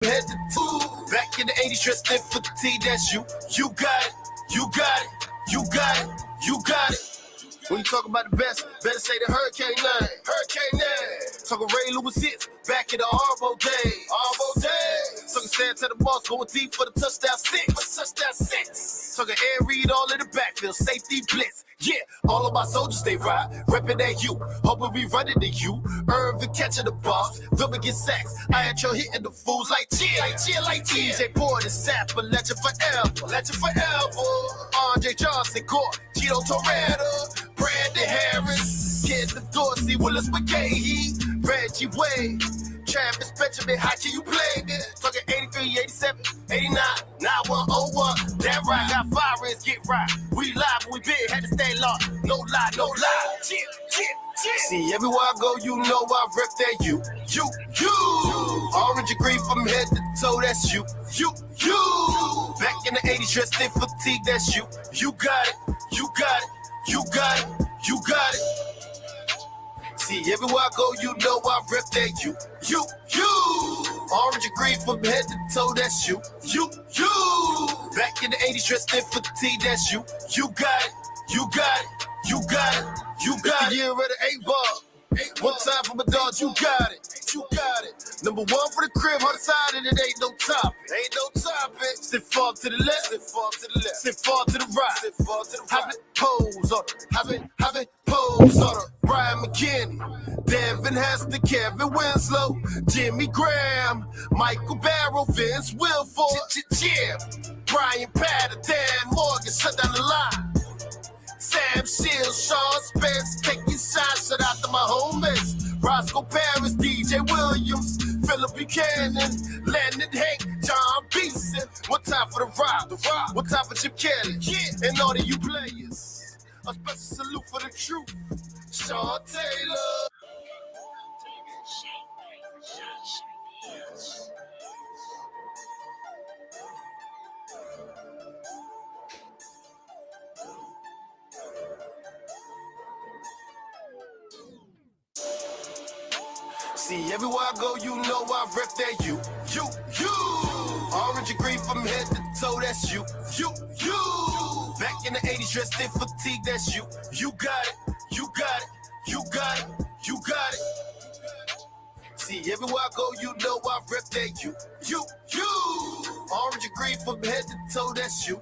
Head to two. Back in the 80s, dressed in for the T, that's you. You got it, you got it, you got it, you got it. When you talk about the best, better say the Hurricane line. Hurricane line. Talking Ray Lewis hits, back in the Arbo days. Arbo days. Talking stand to the boss, going deep for the touchdown six. Touchdown six. Talking Air Reed all in the backfield, safety blitz. Yeah, all of my soldiers, they ride, reppin' that you. Hoping we run into you. Irvin catching the boss, Vilma get sacks. I had you hitting the fools like cheer, like cheer, like cheer. DJ Boyd and Sap, a legend forever, legend forever. Andre Johnson, Gore, Cheeto Toretta, Brandon Harris, Kid the Dorsey, Willis McKay, Reggie Wade, Travis Benjamin, how can you play this? Talking 83, 87, 89, 9101. That right, got fire is get right. We live, we big, had to stay locked. No lie, no lie. Chip, chip, chip. See, everywhere I go, you know I rep that you. Orange and green from head to toe, that's you. Back in the 80s, dressed in fatigue, that's you. You got it, you got it, you got it, you got it. See, everywhere I go, you know I rep that you. Orange and green from head to toe, that's you. Back in the 80s, dressed in fatigue, that's you. You got it, you got it, you got it, you got it. It's the year of the 8-ball. One time for my dogs, you got it. You got it. Number one for the crib, on the side, and it ain't no topic. Ain't no topic. Sit far to the left, sit far to the left, sit far to the right, sit far to the right. Have it pose on it, have it pose on it. Brian McKinney, Devin Hester, Kevin Winslow, Jimmy Graham, Michael Barrow, Vince Wilfork, Jim, Brian Patter, Dan Morgan, shut down the line. Sam Shields, Sean Spence, taking shots, shout out to my homies. Roscoe Paris, DJ Williams, Philip Buchanan, Landon Hank, John Beeson. One time for the Rock, one time for Chip Kelly, and all of you players. A special salute for the truth, Sean Taylor. See, everywhere I go, you know I rep that you. Orange and green from head to toe, that's you. Back in the 80s, dressed in fatigue, that's you. You got it, you got it, you got it, you got it. See, everywhere I go, you know I rep that you. Orange and green from head to toe, that's you.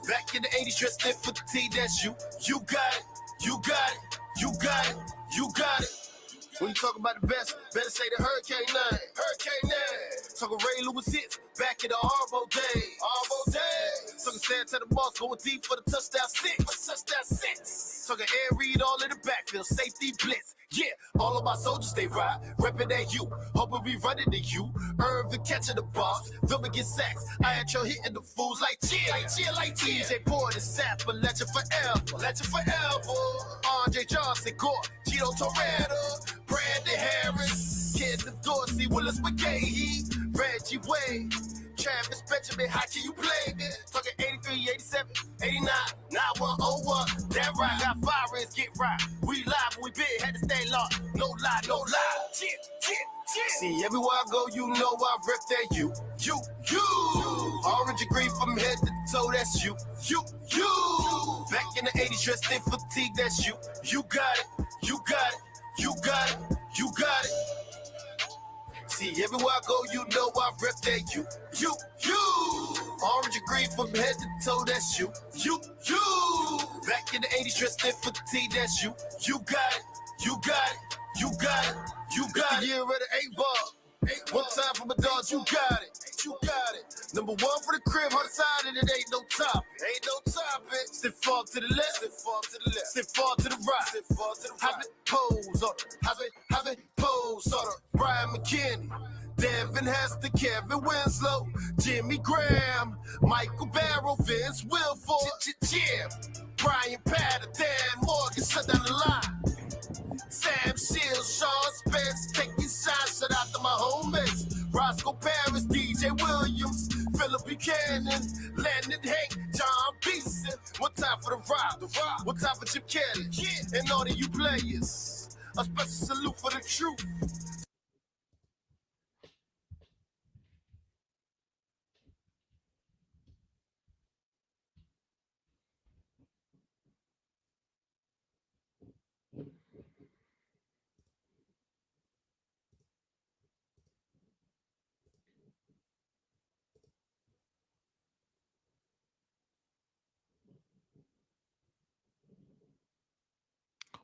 Back in the 80s, dressed in fatigue, that's you. You got it, you got it, you got it, you got it. When you talk about the best, better say the Hurricane line. Hurricane line. Talking Ray Lewis hits, back in the Arbo days. Arbo days. Talking stand to the boss, going deep for the touchdown six. Touchdown six. Talking Air Reed all in the backfield, safety blitz. Yeah, all of my soldiers, they ride, reppin' that you. Hoping we run into you. Irvin catching the boss, Vilma get sacks. I had you hitting the fools like cheer, like cheer, like cheer. DJ Boyd and Sap, a legend forever, legend forever. Andre Johnson, Gore, Cheeto Toretta, Brandon Harris, Kid the Dorsey, Willis McKay, Reggie Wade, Travis Benjamin, how can you play this? Talking 83, 87, 89, 9101. That right, got fire is get right. We live, we big, had to stay locked. No lie, no lie. Chip. See, everywhere I go, you know I rep that you. Orange and green from head to toe, that's you. Back in the 80s, dressed in fatigue, that's you. You got it, you got it, you got it, you got it. See, everywhere I go, you know I rep that you. Orange and green from head to toe, that's you. Back in the 80s, dressed in fatigue, that's you. You got it, you got it, you got it, you got it. It's the year of the 8-ball. One time for my dogs, you got it. You got it. Number one for the crib, on the side, and it ain't no topic. Ain't no topic. Sit far to the left, sit far to the left, sit far to the right, sit far to the right. Have it pose on it, have it pose on it. Brian McKinney, Devin Hester, Kevin Winslow, Jimmy Graham, Michael Barrow, Vince Wilfork, Jim, Brian Patter, Dan Morgan, shut down the line. Sam Shields, Sean Spence, taking shots, shout out to my homies. Roscoe Paris, DJ Williams, Philip Buchanan, Landon Hank, John Beeson. One time for the Rock, one time for Chip Kelly, and all of you players. A special salute for the truth.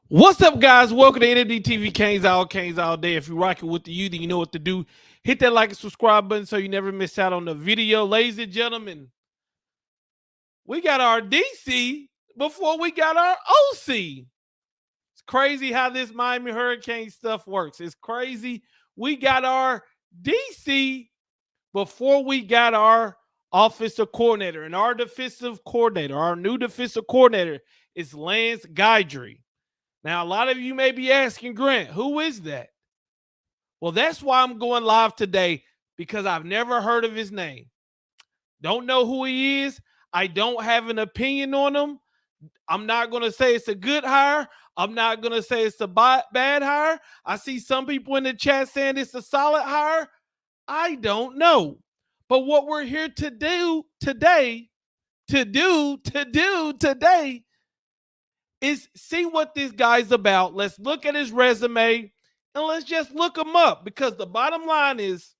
What's up, guys? Welcome to NFD TV Canes all day. If you're rocking with the youth, then you know what to do. Hit that like and subscribe button so you never miss out on the video. Ladies and gentlemen, we got our DC before we got our OC. It's crazy how this Miami Hurricane stuff works. It's crazy. We got our DC before we got our offensive coordinator. And our defensive coordinator, our new defensive coordinator, is Lance Guidry. Now, a lot of you may be asking, Grant, who is that? Well, that's why I'm going live today, because I've never heard of his name. Don't know who he is. I don't have an opinion on him. I'm not going to say it's a good hire. I'm not going to say it's a bad hire. I see some people in the chat saying it's a solid hire. I don't know. But what we're here to do today is see what this guy's about. Let's look at his resume and let's just look him up, because the bottom line is,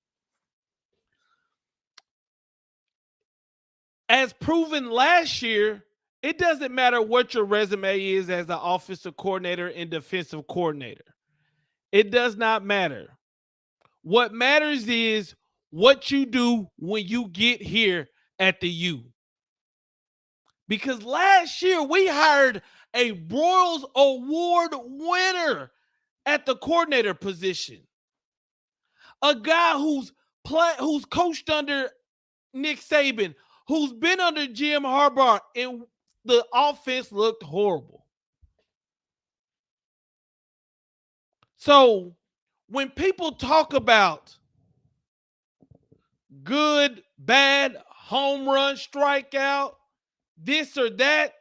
as proven last year, it doesn't matter what your resume is as an offensive coordinator and defensive coordinator. It does not matter. What matters is what you do when you get here at the U. Because last year we hired a Broyles Award winner at the coordinator position. A guy who's coached under Nick Saban, who's been under Jim Harbaugh, and the offense looked horrible. So when people talk about good, bad, home run, strikeout, this or that,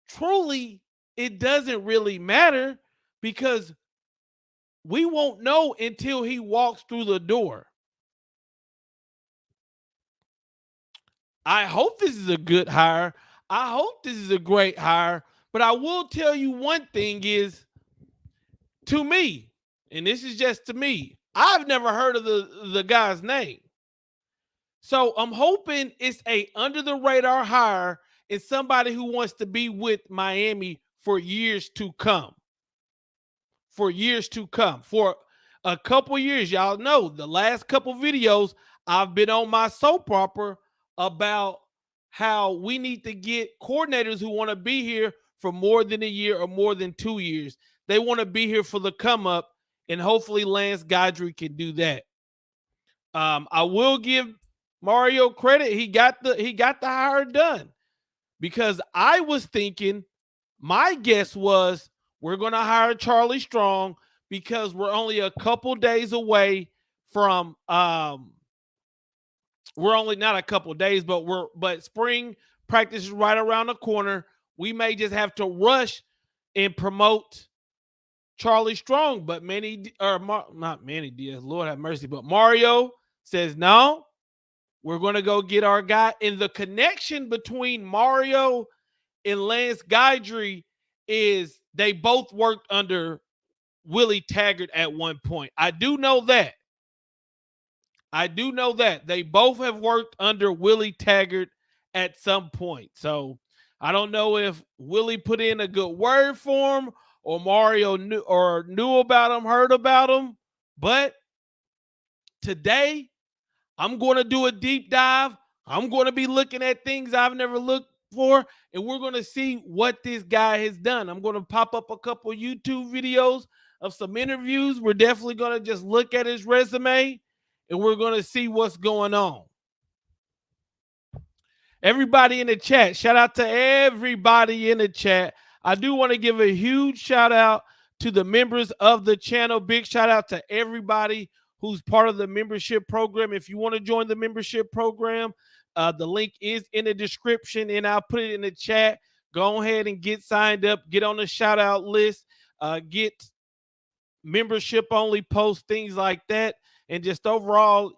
truly, it doesn't really matter, because we won't know until he walks through the door. I hope this is a good hire. I hope this is a great hire. But I will tell you one thing is, to me, and this is just to me, I've never heard of the guy's name. So I'm hoping it's a under the radar hire and somebody who wants to be with Miami for years to come. For years to come. For a couple years. Y'all know the last couple videos I've been on my soap opera about how we need to get coordinators who want to be here for more than a year or more than 2 years. They want to be here for the come up, and hopefully Lance Guidry can do that. I will give Mario credit. He got the hire done, because I was thinking, my guess was, we're going to hire Charlie Strong because we're only a couple days away from we're only not a couple days, but spring practice is right around the corner. We may just have to rush and promote Charlie Strong, but not Manny Diaz, Lord have mercy, but Mario says no. We're going to go get our guy. And the connection between Mario and Lance Guidry is they both worked under Willie Taggart at one point. I do know that. They both have worked under Willie Taggart at some point. So I don't know if Willie put in a good word for him, or Mario knew about him, heard about him. But today, I'm going to do a deep dive. I'm going to be looking at things I've never looked for, and we're going to see what this guy has done. I'm going to pop up a couple YouTube videos of some interviews. We're definitely going to just look at his resume, and we're going to see what's going on. Everybody in the chat, shout out to everybody in the chat. I do want to give a huge shout out to the members of the channel. Big shout out to everybody who's part of the membership program. If you want to join the membership program, the link is in the description, and I'll put it in the chat. Go ahead and get signed up, get on the shout out list, get membership only posts, things like that. And just overall,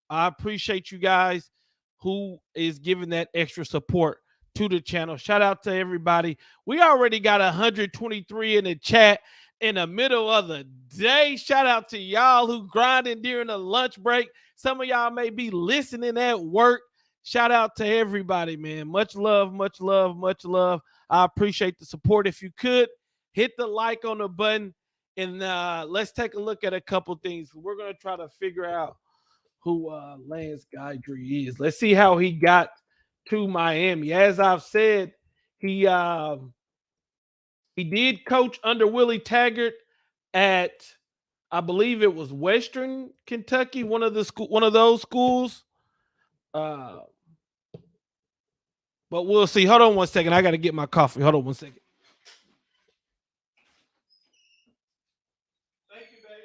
I appreciate you guys who is giving that extra support to the channel. Shout out to everybody. We already got 123 in the chat in the middle of the day. Shout out to y'all who grinding during the lunch break. Some of y'all may be listening at work. Shout out to everybody, man. Much love, much love, much love. I appreciate the support. If you could hit the like on the button, and let's take a look at a couple things. We're gonna try to figure out who Lance Guidry is. Let's see how he got to Miami. As I've said, he he did coach under Willie Taggart at, I believe it was Western Kentucky, one of those schools. Uh, but we'll see. Hold on one second. I got to get my coffee. Hold on one second. Thank you, baby.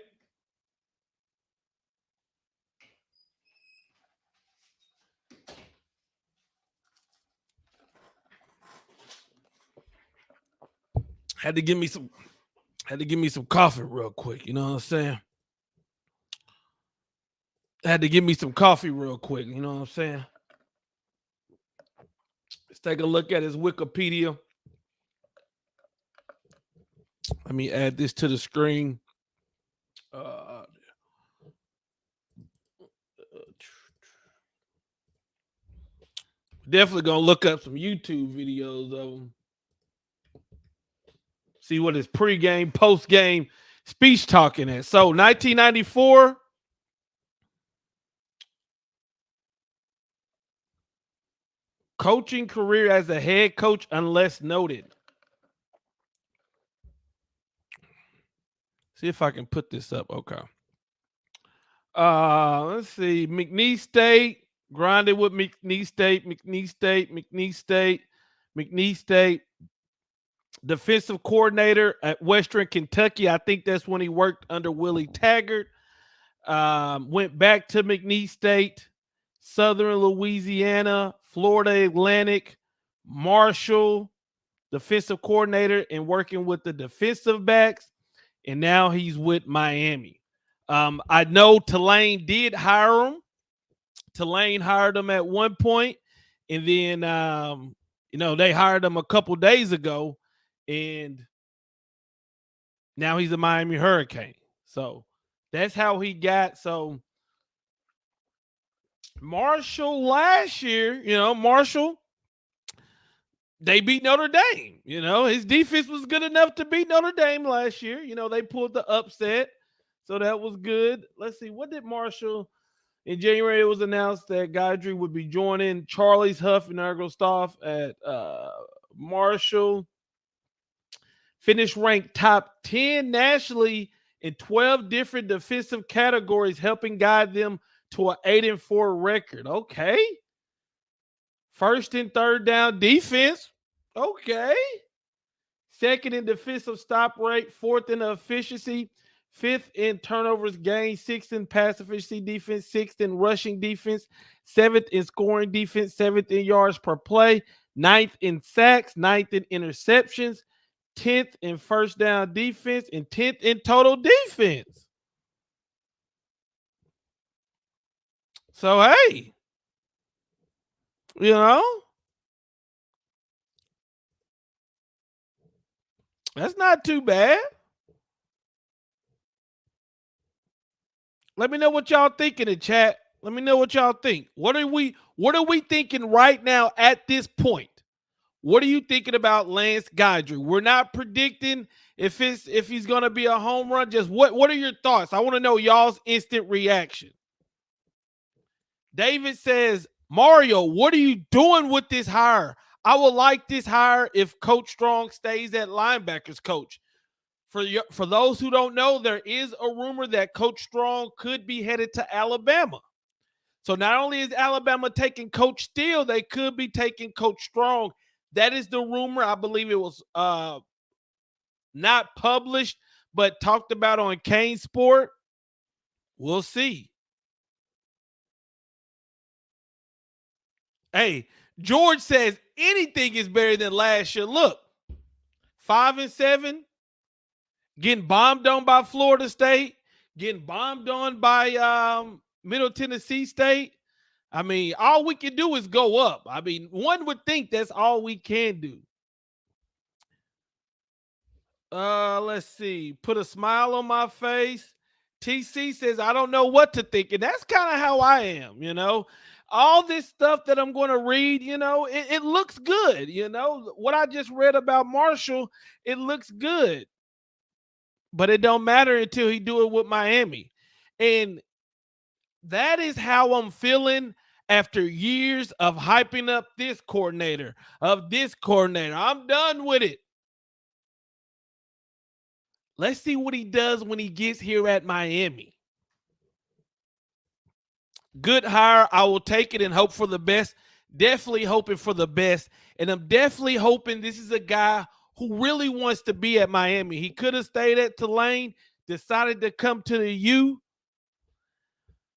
Had to give me some coffee real quick. You know what I'm saying? Had to give me some coffee real quick. You know what I'm saying? Let's take a look at his Wikipedia. Let me add this to the screen. Definitely gonna look up some YouTube videos of him. See what his pregame, postgame speech talking at. So 1994. Coaching career as a head coach, unless noted. See if I can put this up. Okay. Let's see. McNeese State, grinded with McNeese State. Defensive coordinator at Western Kentucky. I think that's when he worked under Willie Taggart. Went back to McNeese State, Southern Louisiana, Florida Atlantic, Marshall, defensive coordinator and working with the defensive backs. And now he's with Miami. I know Tulane did hire him. Tulane hired him at one point, and then they hired him a couple days ago, and now he's a Miami Hurricane. So that's how he got. So Marshall last year, Marshall, they beat Notre Dame. His defense was good enough to beat Notre Dame last year. They pulled the upset. So that was good. Let's see. What did Marshall in January? It was announced that Guidry would be joining Charlie's Huff and Ergo Staff at Marshall. Finished ranked top 10 nationally in 12 different defensive categories, helping guide them to an 8-4 record. Okay. First and third down defense. Okay. Second in defensive stop rate. Fourth in efficiency. Fifth in turnovers gained. Sixth in pass efficiency defense. Sixth in rushing defense. Seventh in scoring defense. Seventh in yards per play. Ninth in sacks. Ninth in interceptions. 10th in first down defense. And 10th in total defense. So, hey. That's not too bad. Let me know what y'all think in the chat. Let me know what y'all think. What are we thinking right now at this point? What are you thinking about Lance Guidry? We're not predicting if he's going to be a home run. Just what are your thoughts? I want to know y'all's instant reaction. David says, Mario, what are you doing with this hire? I would like this hire if Coach Strong stays at linebackers coach. For those who don't know, there is a rumor that Coach Strong could be headed to Alabama. So not only is Alabama taking Coach Steele, they could be taking Coach Strong. That is the rumor. I believe it was not published, but talked about on Kane Sport. We'll see. Hey, George says anything is better than last year. Look, 5-7. Getting bombed on by Florida State, getting bombed on by Middle Tennessee State. I mean, all we can do is go up. I mean, one would think that's all we can do. Let's see. Put a smile on my face. TC says, I don't know what to think. And that's kind of how I am, you know. All this stuff that I'm going to read, you know, it looks good. You know, what I just read about Marshall, it looks good. But it don't matter until he do it with Miami. And that is how I'm feeling after years of hyping up this coordinator, of this coordinator. I'm done with it. Let's see what he does when he gets here at Miami. Good hire. I will take it and hope for the best. Definitely hoping for the best. And I'm definitely hoping this is a guy who really wants to be at Miami. He could have stayed at Tulane, decided to come to the U.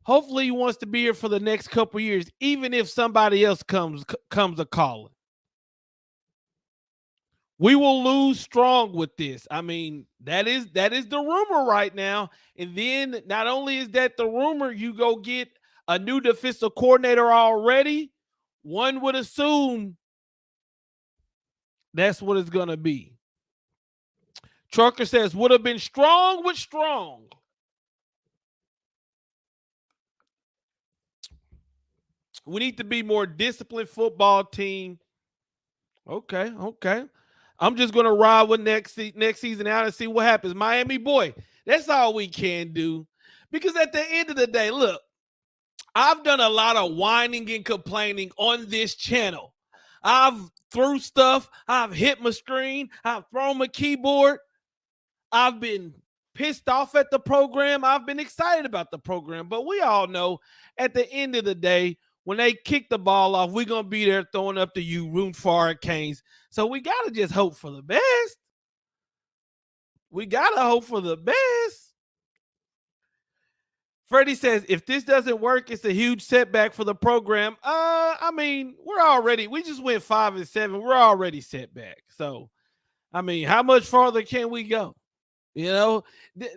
Hopefully he wants to be here for the next couple years, even if somebody else comes a calling. We will lose strong with this. I mean, that is the rumor right now. And then not only is that the rumor, you go get a new defensive coordinator already. One would assume that's what it's gonna be. Trucker says would have been strong with strong. We need to be more disciplined football team. Okay, okay. I'm just gonna ride with next season out and see what happens. Miami boy, that's all we can do. Because at the end of the day, look, I've done a lot of whining and complaining on this channel. I've threw stuff, I've hit my screen, I've thrown my keyboard, I've been pissed off at the program, I've been excited about the program, but we all know at the end of the day, when they kick the ball off, we're going to be there throwing up to you, rooting for Hurricanes. So we got to just hope for the best. We got to hope for the best. Freddie says, if this doesn't work, it's a huge setback for the program. I mean, we just went 5-7. We're already set back. So, I mean, how much farther can we go? You know,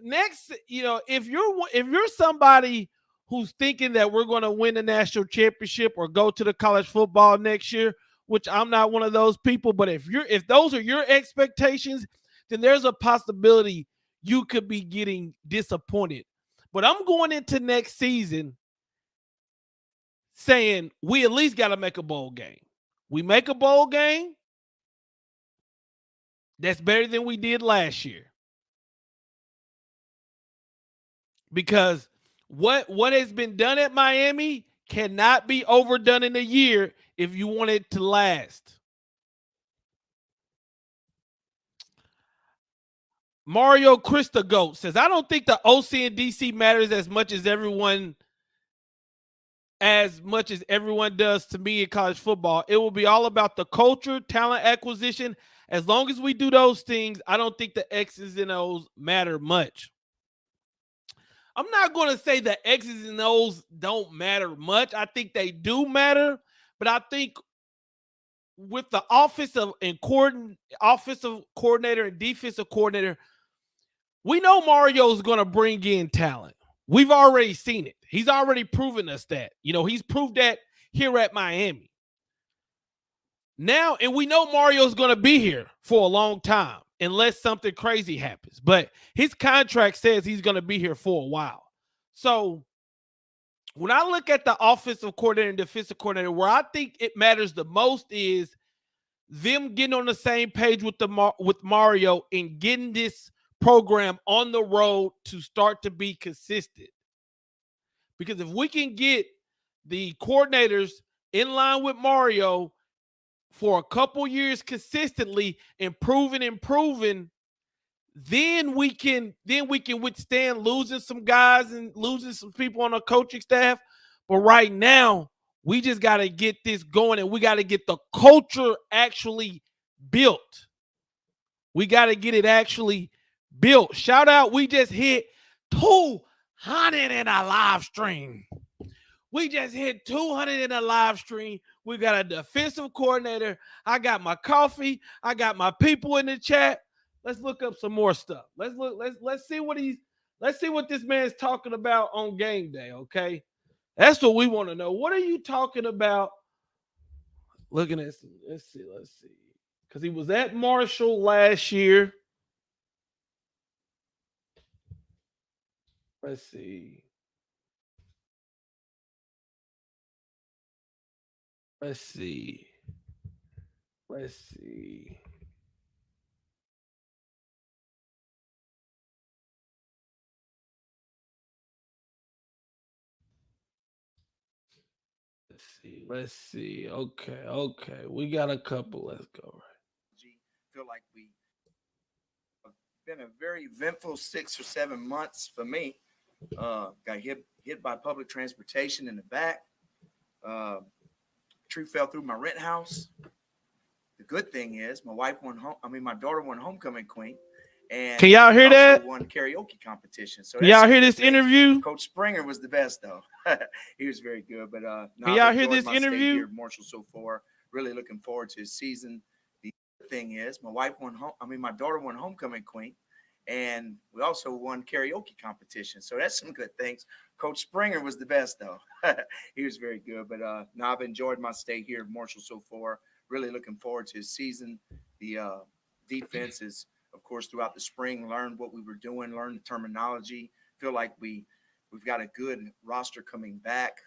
next, you know, if you're somebody who's thinking that we're going to win the national championship or go to the college football next year, which I'm not one of those people, but if those are your expectations, then there's a possibility you could be getting disappointed. But I'm going into next season saying we at least got to make a bowl game. We make a bowl game, that's better than we did last year. Because what has been done at Miami cannot be overdone in a year if you want it to last. Mario Christa Goat says, I don't think the OC and DC matters as much as everyone does to me in college football. It will be all about the culture, talent acquisition. As long as we do those things, I don't think the X's and O's matter much. I'm not going to say the X's and O's don't matter much. I think they do matter, but I think with the offensive coordinator and defensive coordinator, we know Mario's going to bring in talent. We've already seen it. He's already proven us that. You know, he's proved that here at Miami. Now, and we know Mario's going to be here for a long time unless something crazy happens. But his contract says he's going to be here for a while. So when I look at the offensive coordinator and defensive coordinator, where I think it matters the most is them getting on the same page with Mario and getting this program on the road to start to be consistent. Because if we can get the coordinators in line with Mario for a couple years consistently, improving, then we can withstand losing some guys and losing some people on the coaching staff. But right now, we just got to get this going, and we got to get the culture actually built. We got to get it actually built. Shout out, we just hit 200 in a live stream. We just hit 200 in a live stream. We got a defensive coordinator. I got my coffee. I got my people in the chat. Let's look up some more stuff. Let's see what this man's talking about on game day, okay? That's what we want to know. What are you talking about? Looking at some, let's see. Because he was at Marshall last year. Let's see. Let's see. Let's see. Let's see. Let's see. Okay. Okay. We got a couple. Let's go. Feel like we been a very eventful 6 or 7 months for me. Got hit by public transportation in the back. Uh, Tree fell through my rent house. The good thing is my wife won home. I mean, my daughter won homecoming queen, and Can y'all hear also that? won karaoke competition. So Can that's y'all some hear good this things. interview? Coach Springer was the best though. He was very good. But no, Can y'all I've hear enjoyed this my stay interview? here at Marshall so far. Really looking forward to his season. The good thing is my wife won home. I mean, my daughter won homecoming queen, and we also won karaoke competition. So that's some good things. Coach Springer was the best though. He was very good. But no, I've enjoyed my stay here at Marshall so far. Really looking forward to his season. The defense is, of course, throughout the spring, learned what we were doing, learned the terminology. Feel like we've got a good roster coming back.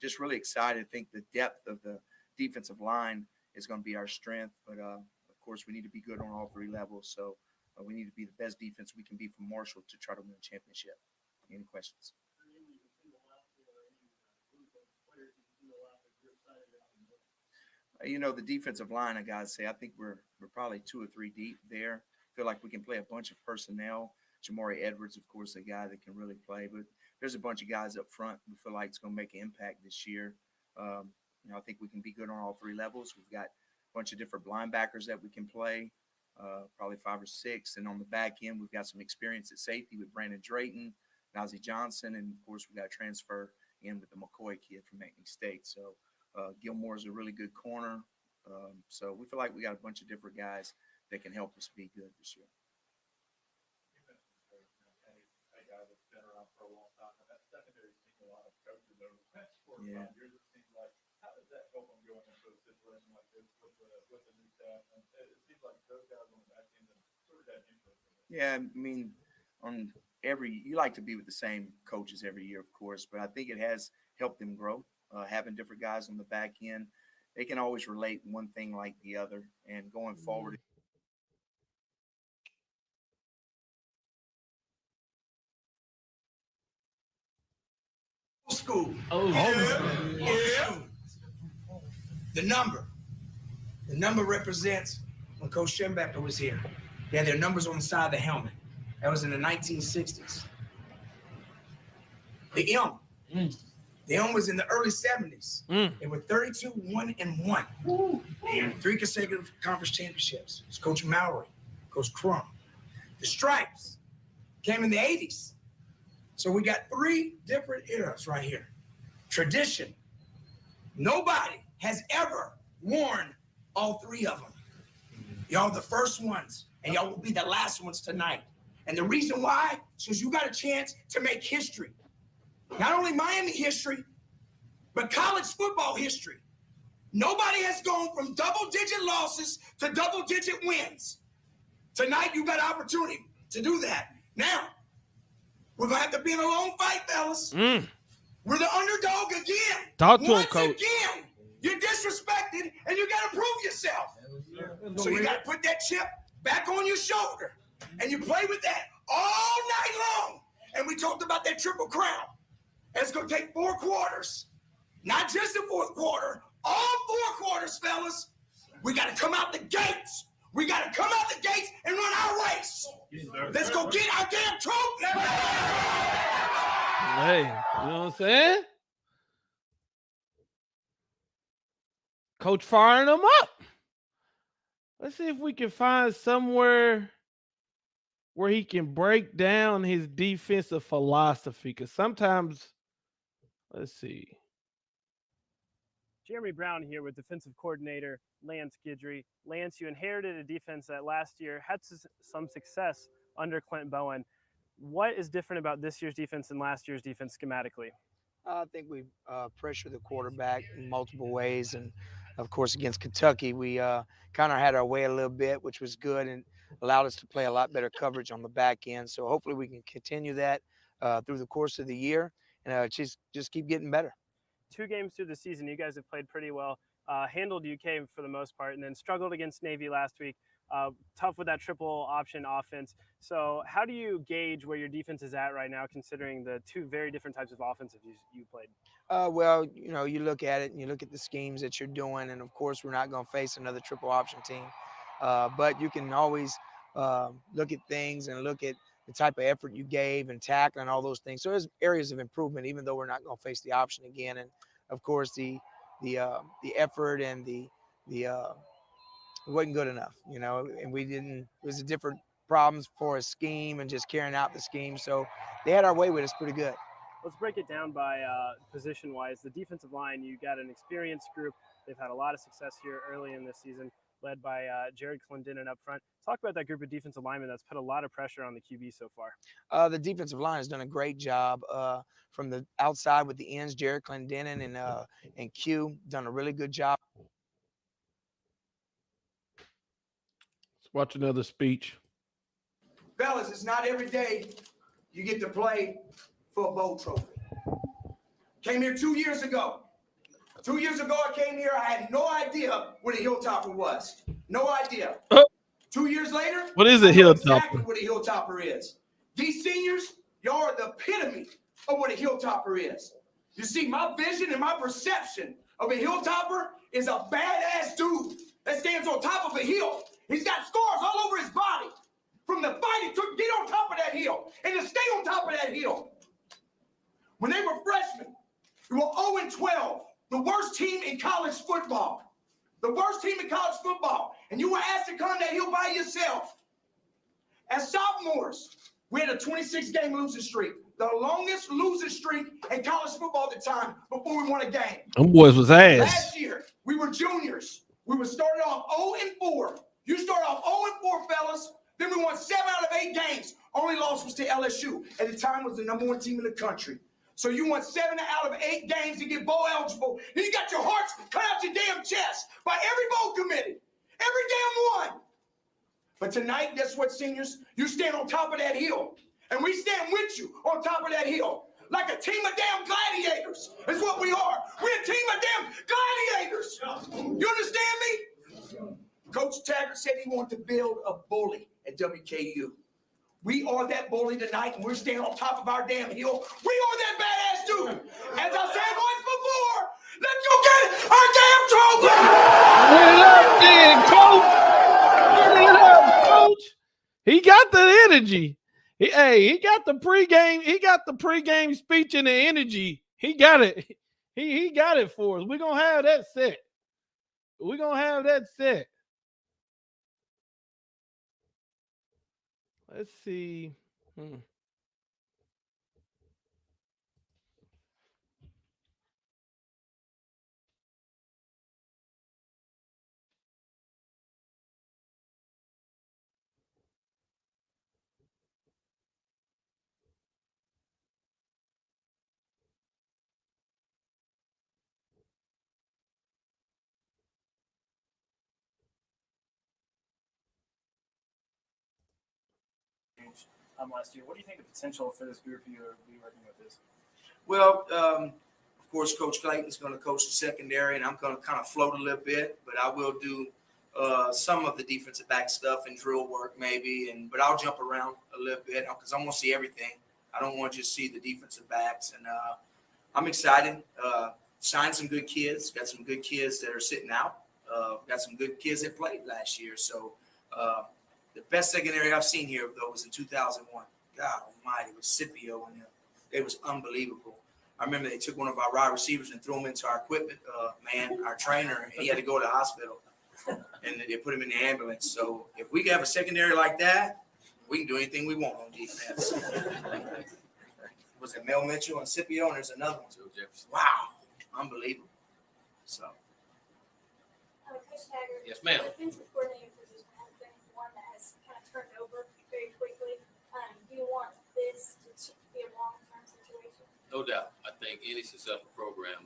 Just really excited. I think the depth of the defensive line is going to be our strength. But of course, we need to be good on all three levels. So we need to be the best defense we can be for Marshall to try to win a championship. Any questions? The defensive line, I gotta say, I think we're probably 2 or 3 deep there. Feel like we can play a bunch of personnel. Jamari Edwards, of course, a guy that can really play, but there's a bunch of guys up front we feel like it's going to make an impact this year. I think we can be good on all three levels. We've got a bunch of different linebackers that we can play, probably 5 or 6, and on the back end, we've got some experience at safety with Brandon Drayton, Nazi Johnson, and of course, we got to transfer in with the McCoy kid from McNeese State. So Gilmore is a really good corner. So we feel like we got a bunch of different guys that can help us be good this year. Yeah. Yeah, I mean, on you like to be with the same coaches every year, of course, but I think it has helped them grow. Having different guys on the back end, they can always relate one thing like the other, and going forward. School. Oh, Yeah. The number. The number represents when Coach Schembecker was here. They had their numbers on the side of the helmet. That was in the 1960s. The M. The M was in the early 70s. They were 32, 1-1. And 3 consecutive conference championships. It's Coach Mallory, Coach Crum. The Stripes came in the 80s. So we got 3 different eras right here. Tradition. Nobody has ever worn all 3 of them. Y'all the first ones, and y'all will be the last ones tonight. And the reason why is because you got a chance to make history. Not only Miami history, but college football history. Nobody has gone from double-digit losses to double-digit wins. Tonight, you got an opportunity to do that. Now, we're going to have to be in a long fight, fellas. We're the underdog again. Talk to him, Once Coach. again, you're disrespected, and you got to prove yourself. So you got to put that chip back on your shoulder, and you play with that all night long. And we talked about that triple crown. It's going to take 4 quarters, not just the 4th quarter, all 4 quarters, fellas. We got to come out the gates. We got to come out the gates and run our race. Let's go get our damn trophy. Hey, you know what I'm saying? Coach firing them up. Let's see if we can find somewhere where he can break down his defensive philosophy. Because sometimes, let's see. Jeremy Brown here with defensive coordinator Lance Guidry. Lance, you inherited a defense that last year had some success under Clint Bowen. What is different about this year's defense and last year's defense schematically? I think we pressured the quarterback in multiple ways. And, of course, against Kentucky, we kind of had our way a little bit, which was good and allowed us to play a lot better coverage on the back end. So hopefully we can continue that. through the course of the year, and just keep getting better. 2 games through the season, you guys have played pretty well, handled UK for the most part, and then struggled against Navy last week. Tough with that triple option offense. So how do you gauge where your defense is at right now, considering the 2 very different types of offensive you played? Well, you look at it and you look at the schemes that you're doing, and of course, we're not going to face another triple option team. But you can always look at things and look at the type of effort you gave and tackle and all those things. So there's areas of improvement, even though we're not going to face the option again. And of course, the effort and the it wasn't good enough, and we didn't. It was a different problems for a scheme and just carrying out the scheme. So they had our way with us pretty good. Let's break it down by position-wise. The defensive line, you got an experienced group. They've had a lot of success here early in this season, led by Jared Clendenin up front. Talk about that group of defensive linemen that's put a lot of pressure on the QB so far. The defensive line has done a great job from the outside with the ends. Jared Clendenin and Q done a really good job. Let's watch another speech. Fellas, it's not every day you get to play for a bowl trophy. Came here 2 years ago. 2 years ago, I came here. I had no idea what a hilltopper was. No idea. 2 years later, what is a hilltopper? Exactly what a hilltopper is. These seniors, y'all are the epitome of what a hilltopper is. You see, my vision and my perception of a hilltopper is a badass dude that stands on top of a hill. He's got scars all over his body from the fight it took to get on top of that hill and to stay on top of that hill. When they were freshmen, we were 0-12, the worst team in college football. The worst team in college football. And you were asked to climb that hill by yourself. As sophomores, we had a 26-game losing streak, the longest losing streak in college football at the time before we won a game. Them boys was ass. Last year, we were juniors. We were starting off 0-4. You start off 0-4, fellas. Then we won 7 out of 8 games. Only loss was to LSU. At the time, was the #1 team in the country. So you won 7 out of 8 games to get bowl eligible. Then you got your hearts cut out your damn chest by every bowl committee. Every damn one. But tonight, guess what, seniors? You stand on top of that hill. And we stand with you on top of that hill. Like a team of damn gladiators is what we are. We're a team of damn gladiators. You understand me? Coach Taggart said he wanted to build a bully at WKU. We are that bully tonight, and we're standing on top of our damn hill. We are that badass dude. As I said once before, let's go get our damn trophy. Get it up, coach. He got the energy. He got the pregame. He got the pregame speech and the energy. He got it. He got it for us. We're gonna have that set. We're gonna have that set. Let's see. Last year, what do you think the potential for this group you are be working with is? Well, of course, Coach Clayton's going to coach the secondary, and I'm going to kind of float a little bit, but I will do some of the defensive back stuff and drill work maybe, but I'll jump around a little bit because I want to see everything. I don't want to just see the defensive backs, and I'm excited. Signed some good kids, got some good kids that are sitting out, got some good kids that played last year. So the best secondary I've seen here, though, was in 2001. God almighty, with Scipio in there. It was unbelievable. I remember they took one of our wide receivers and threw him into our equipment our trainer, and he had to go to the hospital. And they put him in the ambulance. So if we can have a secondary like that, we can do anything we want on defense. Was it Mel Mitchell and Scipio? And there's another one. Wow. Unbelievable. So. Coach Taggart, Yes, ma'am. The defensive coordinator position has been one that has kind of turned over very quickly. Do you want this to be a long-term situation? No doubt. I think any successful program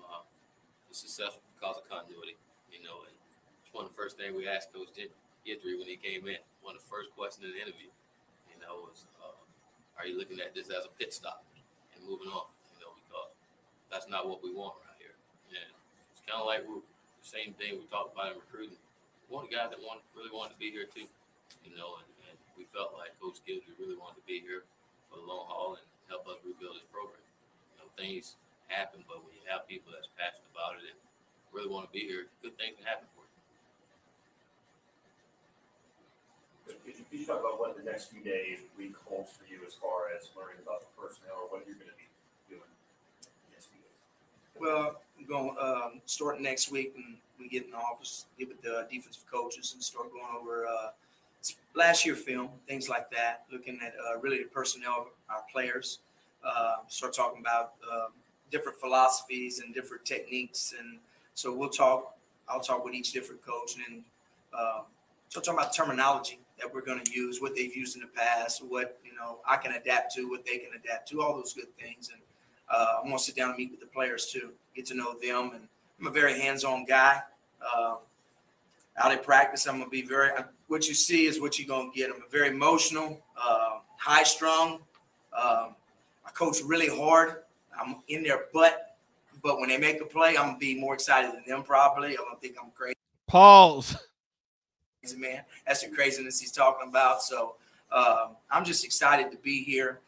is successful because of continuity, and it's one of the first things we asked Coach Guidry when he came in. One of the first questions in the interview, was, are you looking at this as a pit stop? moving on, because that's not what we want right here. And it's kind of like the same thing we talked about in recruiting. We want a guy that really wanted to be here too, and we felt like Coach Guidry really wanted to be here for the long haul and help us rebuild this program. Things happen, but when you have people that's passionate about it and really want to be here, good things can happen for you. Could you talk about what the next few days, week holds for you as far as learning about the personnel or what you're going to be doing next few days? Well, I'm going start next week when we get in the office, get with the defensive coaches and start going over last year film, things like that, looking at really the personnel of our players. Start talking about different philosophies and different techniques, and so I'll talk with each different coach, and start talking about terminology that we're going to use, what they've used in the past, what I can adapt to, what they can adapt to, all those good things. And I want to sit down and meet with the players too, get to know them. And I'm a very hands-on guy. Out at practice, I'm going to be what you see is what you're going to get. I'm very emotional, high-strung. I coach really hard. I'm in their butt, but when they make a play, I'm gonna be more excited than them. Probably, I'm gonna think I'm crazy. Pause. Man, that's the craziness he's talking about. So I'm just excited to be here.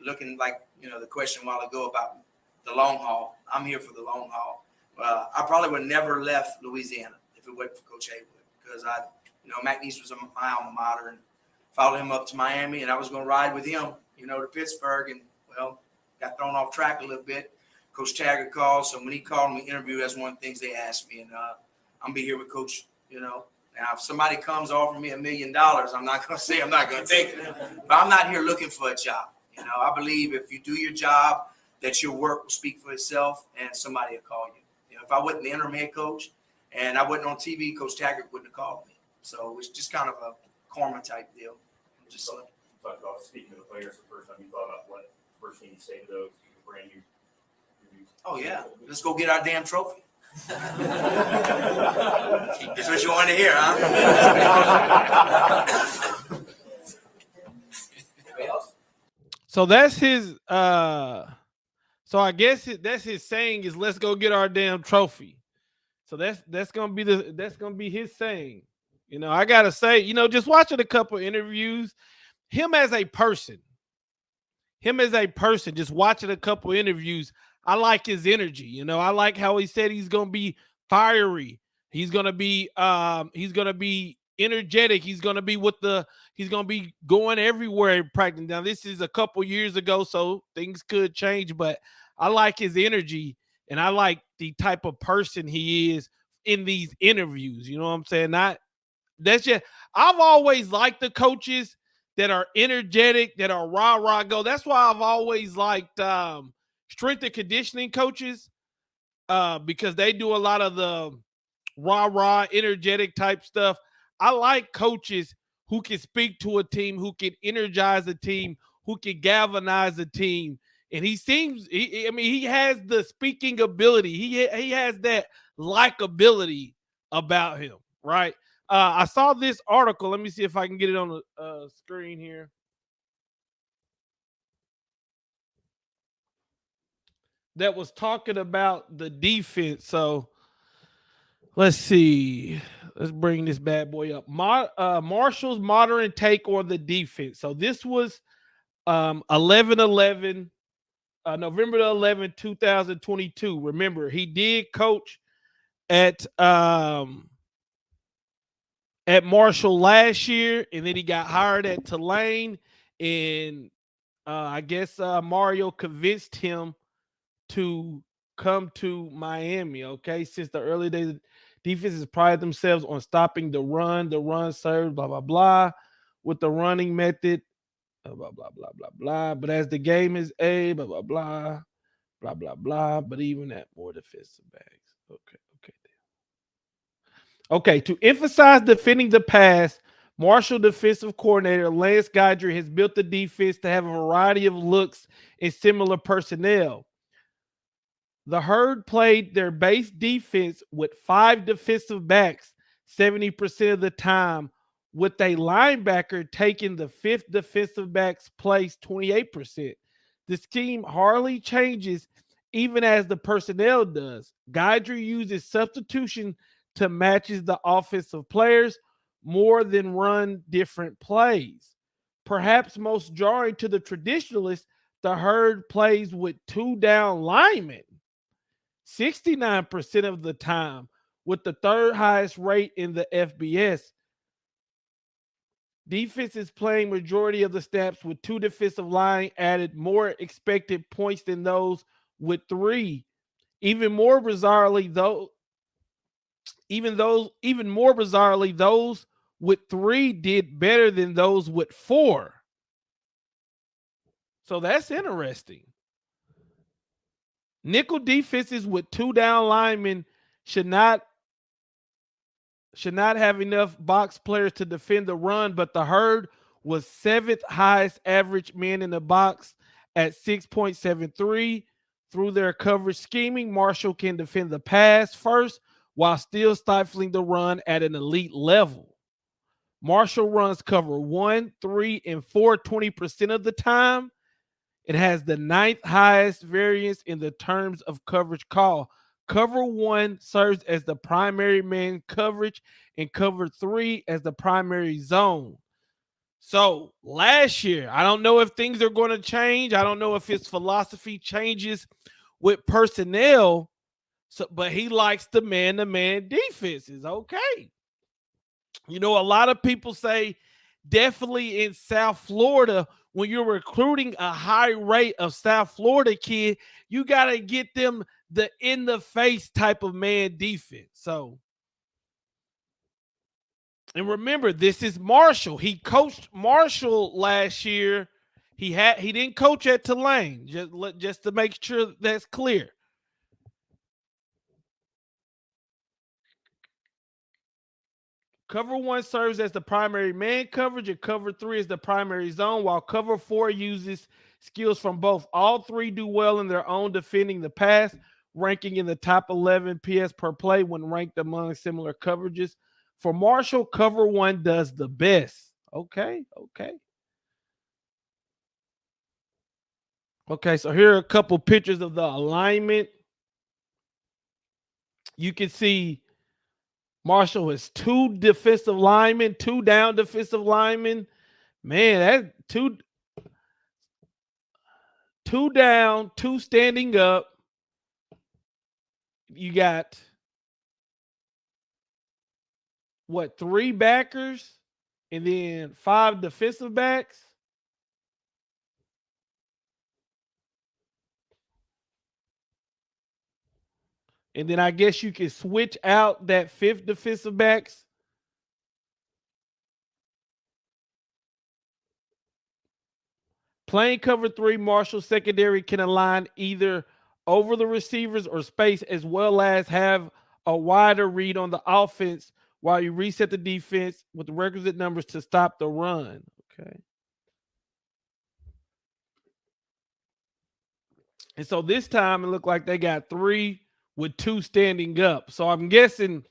Looking like the question a while ago about the long haul. I'm here for the long haul. I probably would have never left Louisiana if it wasn't for Coach Haywood, because McNeese was my alma mater, and followed him up to Miami, and I was going to ride with him, to Pittsburgh, and got thrown off track a little bit. Coach Taggart called, so when he called me interview, that's one of the things they asked me, and I'm gonna be here with Coach. Now if somebody comes offering me $1 million, I'm not gonna say I'm not gonna take it, but I'm not here looking for a job. I believe if you do your job, that your work will speak for itself, and somebody will call you. If I wasn't the interim head coach and I wasn't on TV, Coach Taggart wouldn't have called me. So it's just kind of a karma type deal. Just talk about speaking to the players the first time you thought about what first thing you say to those brand new. Oh yeah, let's go get our damn trophy. That's what you want to hear, huh? So that's his so I guess that's his saying is let's go get our damn trophy. So that's gonna be his saying. I gotta say, just watching a couple interviews, him as a person, just watching a couple interviews, I like his energy. I like how he said he's gonna be fiery. He's gonna be energetic. He's gonna be going everywhere in practice. Now, this is a couple years ago, so things could change, but I like his energy, and I like the type of person he is in these interviews. You know what I'm saying? I've always liked the coaches that are energetic, that are rah-rah go. That's why I've always liked strength and conditioning coaches, because they do a lot of the rah-rah, energetic type stuff. I like coaches who can speak to a team, who can energize a team, who can galvanize a team. And he has the speaking ability. He has that likability about him, right? I saw this article. Let me see if I can get it on the screen here. That was talking about the defense. So let's see. Let's bring this bad boy up. Marshall's modern take on the defense. So this was 11/11, November 11th, 2022. Remember, he did coach at Marshall last year, and then he got hired at Tulane, and I guess Mario convinced him to come to Miami. Okay, since the early days, defenses pride themselves on stopping the run serve, blah blah blah, with the running method, blah blah blah blah blah blah. But as the game is blah blah blah blah blah blah. But even at more defensive backs, okay. Okay, to emphasize defending the pass, Marshall defensive coordinator Lance Guidry has built the defense to have a variety of looks and similar personnel. The Herd played their base defense with 5 defensive backs 70% of the time, with a linebacker taking the 5th defensive back's place 28%. The scheme hardly changes even as the personnel does. Guidry uses substitution to matches the offensive players more than run different plays. Perhaps most jarring to the traditionalists, the herd plays with two down linemen 69% of the time, with the third highest rate in the FBS. Defense is playing majority of the snaps with two defensive line added more expected points than those with three. Even more bizarrely, though, even more bizarrely, those with three did better than those with four. So that's interesting. Nickel defenses with two down linemen should not have enough box players to defend the run, but the herd was seventh highest average man in the box at 6.73. Through their coverage scheming, Marshall can defend the pass first while still stifling the run at an elite level. Marshall runs cover 1, 3, and 4 20% of the time. It has the ninth highest variance in the terms of coverage call. Cover 1 serves as the primary man coverage and cover 3 as the primary zone. So last year, I don't know if things are going to change. I don't know if his philosophy changes with personnel, but he likes the man-to-man defenses. Okay. You know, a lot of people say definitely in South Florida, when you're recruiting a high rate of South Florida kid, you got to get them the in the face type of man defense. So, and remember, this is Marshall. He coached Marshall last year. He didn't coach at Tulane. Just to make sure that's clear. Cover 1 serves as the primary man coverage, and cover 3 is the primary zone, while cover 4 uses skills from both. All three do well in their own defending the pass, ranking in the top 11 PS per play when ranked among similar coverages. For Marshall, cover 1 does the best. Okay. Okay, so here are a couple pictures of the alignment. You can see Marshall has two defensive linemen, two down defensive linemen. Man, that two down, two standing up. You got what, three backers and then five defensive backs. And then I guess you can switch out that fifth defensive backs. Playing cover 3, Marshall secondary can align either over the receivers or space, as well as have a wider read on the offense while you reset the defense with the requisite numbers to stop the run. Okay. And so this time it looked like they got 3 with 2 standing up. So I'm guessing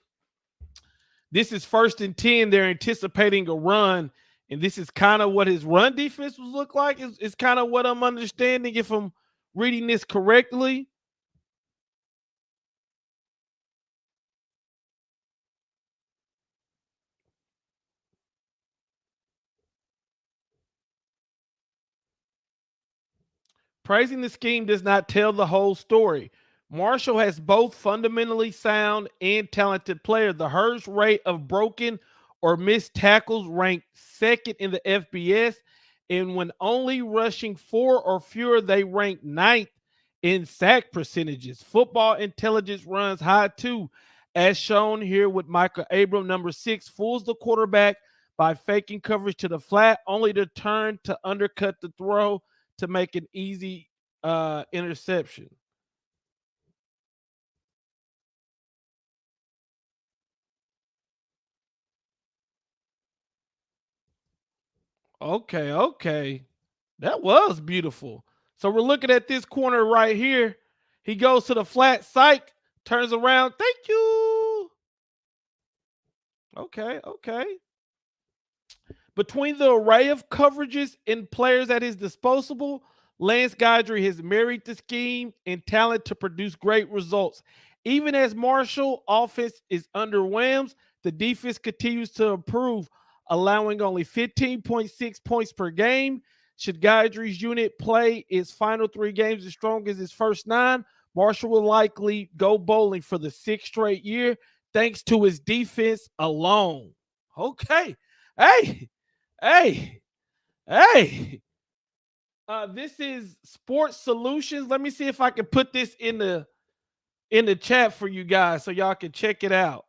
this is 1st and 10. They're anticipating a run. And this is kind of what his run defense would look like. It's kind of what I'm understanding if I'm reading this correctly. Praising the scheme does not tell the whole story. Marshall has both fundamentally sound and talented players. The Herd's rate of broken or missed tackles ranked 2nd in the FBS, and when only rushing 4 or fewer, they rank 9th in sack percentages. Football intelligence runs high too, as shown here with Michael Abram. Number 6 fools the quarterback by faking coverage to the flat, only to turn to undercut the throw to make an easy interception. Okay. That was beautiful. So we're looking at this corner right here. He goes to the flat, psych, turns around. Thank you. Okay. Between the array of coverages and players at his disposal, Lance Guidry has married the scheme and talent to produce great results. Even as Marshall offense is underwhelmed, the defense continues to improve, allowing only 15.6 points per game. Should Guidry's unit play its final 3 games as strong as his first 9, Marshall will likely go bowling for the 6th straight year thanks to his defense alone. Okay. Hey, hey, hey. This is Sports Solutions. Let me see if I can put this in the chat for you guys so y'all can check it out.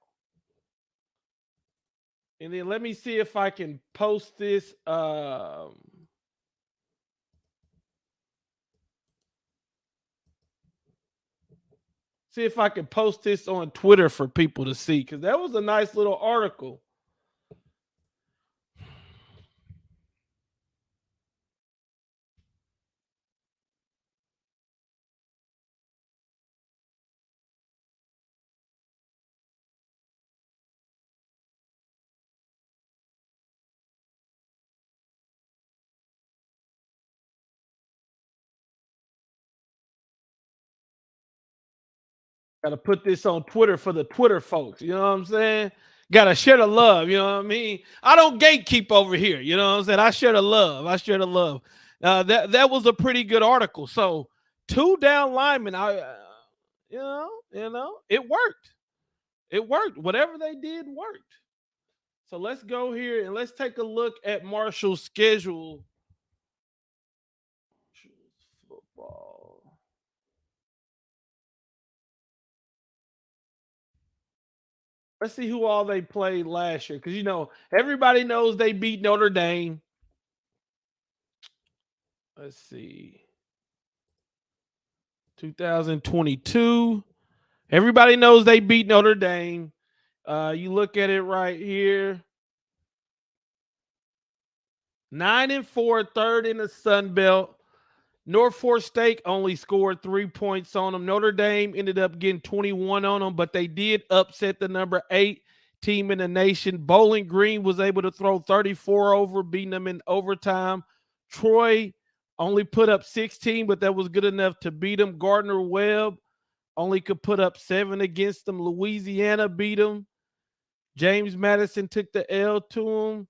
And then let me see if I can post this. See if I can post this on Twitter for people to see, because that was a nice little article. Got to put this on Twitter for the Twitter folks. You know what I'm saying? Got to share the love. You know what I mean? I don't gatekeep over here. You know what I'm saying? I share the love. I share the love. That was a pretty good article. So 2 down linemen. You know, it worked. It worked. Whatever they did worked. So let's go here and let's take a look at Marshall's schedule. Football. Let's see who all they played last year. Because, you know, everybody knows they beat Notre Dame. Let's see. 2022. Everybody knows they beat Notre Dame. You look at it right here. 9-4, third in the Sun Belt. Norfolk State only scored 3 points on them. Notre Dame ended up getting 21 on them, but they did upset the number 8 team in the nation. Bowling Green was able to throw 34 over, beating them in overtime. Troy only put up 16, but that was good enough to beat them. Gardner Webb only could put up 7 against them. Louisiana beat them. James Madison took the L to them.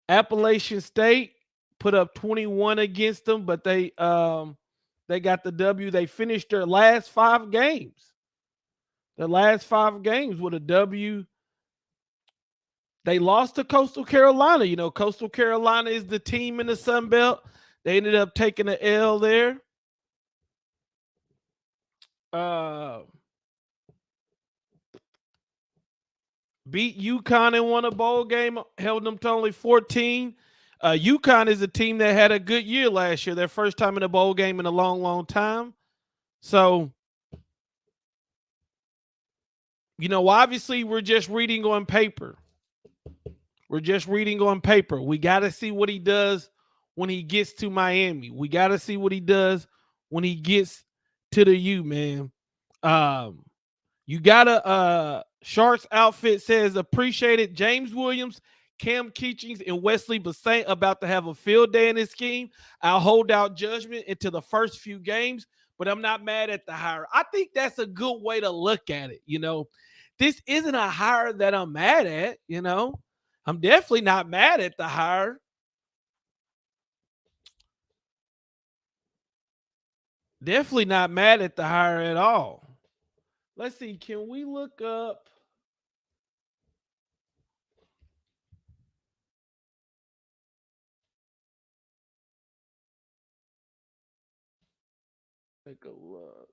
Appalachian State put up 21 against them, but they got the W. They finished their last 5 games. Their last 5 games with a W. They lost to Coastal Carolina. You know, Coastal Carolina is the team in the Sun Belt. They ended up taking the L there. Beat UConn and won a bowl game, held them to only 14. UConn is a team that had a good year last year, their first time in a bowl game in a long, long time. So, you know, obviously we're just reading on paper. We're just reading on paper. We got to see what he does when he gets to Miami. We got to see what he does when he gets to the U, man. You gotta Sharks outfit says appreciate it. James Williams, Cam Keachings, and Wesley Bassett about to have a field day in this scheme. I'll hold out judgment into the first few games, but I'm not mad at the hire. I think that's a good way to look at it. You know, this isn't a hire that I'm mad at. You know, I'm definitely not mad at the hire. Definitely not mad at the hire at all. Let's see. Can we look up? Take a look.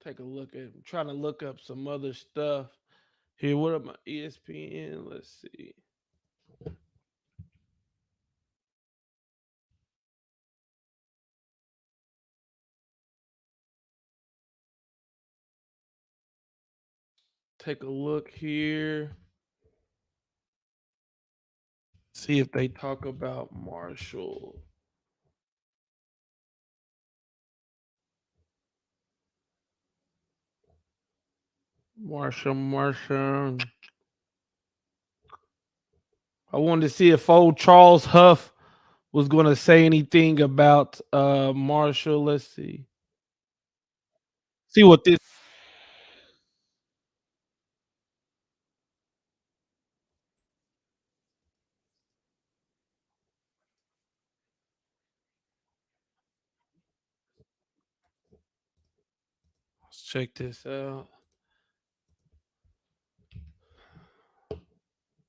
Take a look at. I'm trying to look up some other stuff here. What are my ESPN? Let's see. Take a look here. See if they talk about Marshall. Marshall. I wanted to see if old Charles Huff was going to say anything about Marshall. Let's see. See what this. Let's check this out.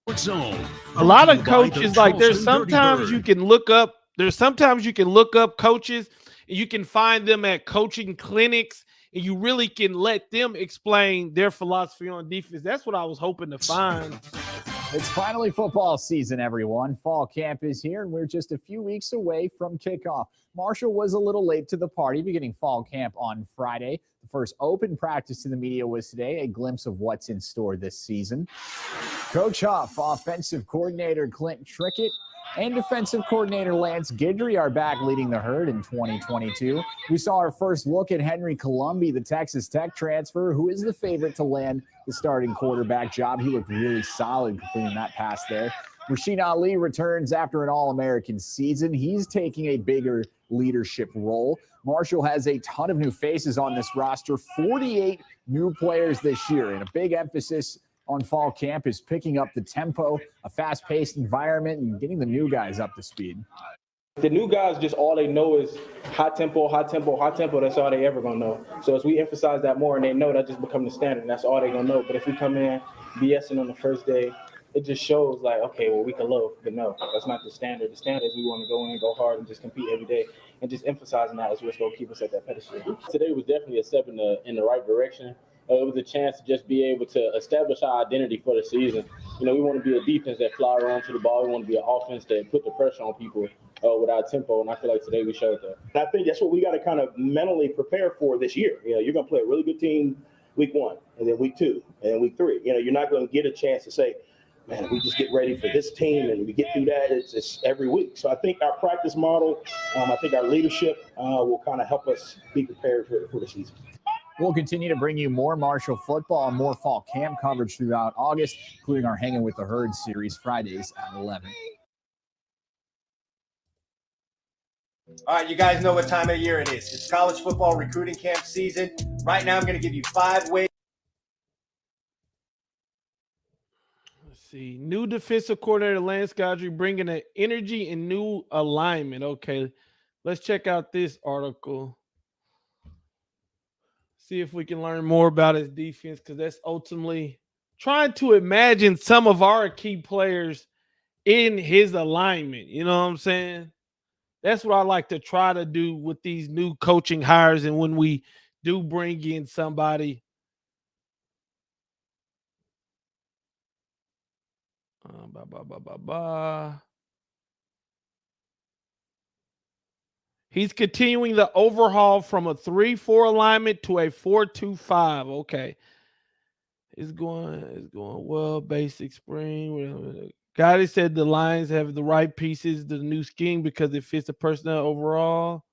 A lot of coaches, like there's sometimes you can look up. There's sometimes you can look up coaches and you can find them at coaching clinics and you really can let them explain their philosophy on defense. That's what I was hoping to find. It's finally football season, everyone. Fall camp is here, and we're just a few weeks away from kickoff. Marshall was a little late to the party, beginning fall camp on Friday. The first open practice to the media was today, a glimpse of what's in store this season. Coach Huff, offensive coordinator Clint Trickett, and defensive coordinator Lance Guidry are back leading the herd in 2022. We saw our first look at Henry Colombi, the Texas Tech transfer, who is the favorite to land the starting quarterback job. He looked really solid completing that pass there. Rasheen Ali returns after an All-American season. He's taking a bigger leadership role. Marshall has a ton of new faces on this roster, 48 new players this year, and a big emphasis on fall camp is picking up the tempo, a fast-paced environment, and getting the new guys up to speed. The new guys, just all they know is high tempo, high tempo, high tempo. That's all they ever gonna know. So as we emphasize that more and they know, that just become the standard. And that's all they gonna know. But if we come in BSing on the first day, it just shows like, okay, well, we can low. But no, that's not the standard. The standard is we want to go in, go hard, and just compete every day. And just emphasizing that is what's gonna keep us at that pedestal. Today was definitely a step in the right direction. It was a chance to just be able to establish our identity for the season. You know, we want to be a defense that fly around to the ball. We want to be an offense that put the pressure on people with our tempo, and I feel like today we showed that. And I think that's what we got to kind of mentally prepare for this year. You know, you're going to play a really good team week 1, and then week 2, and then week 3. You know, you're not going to get a chance to say, man, we just get ready for this team and we get through that. It's every week. So I think our practice model, I think our leadership will kind of help us be prepared for the season. We'll continue to bring you more Marshall football and more fall camp coverage throughout August, including our Hanging with the Herd series Fridays at 11. All right, you guys know what time of year it is. It's college football recruiting camp season. Right now, I'm going to give you 5 ways. Let's see. New defensive coordinator Lance Guidry bringing an energy and new alignment. Okay, let's check out this article. See if we can learn more about his defense, because that's ultimately trying to imagine some of our key players in his alignment. You know what I'm saying? That's what I like to try to do with these new coaching hires. And when we do bring in somebody, he's continuing the overhaul from a 3-4 alignment to a 4-2-5. Okay. It's going well. Basic spring. Gotti said the Lions have the right pieces, the new scheme, because it fits the personnel overall.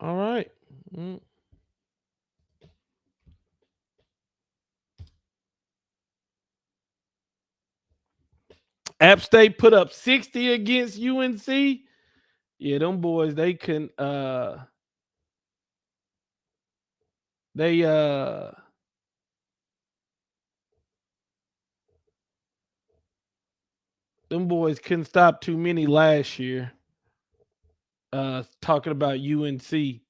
All right. App State put up 60 against UNC. Yeah, them boys, they couldn't them boys couldn't stop too many last year. Talking about UNC.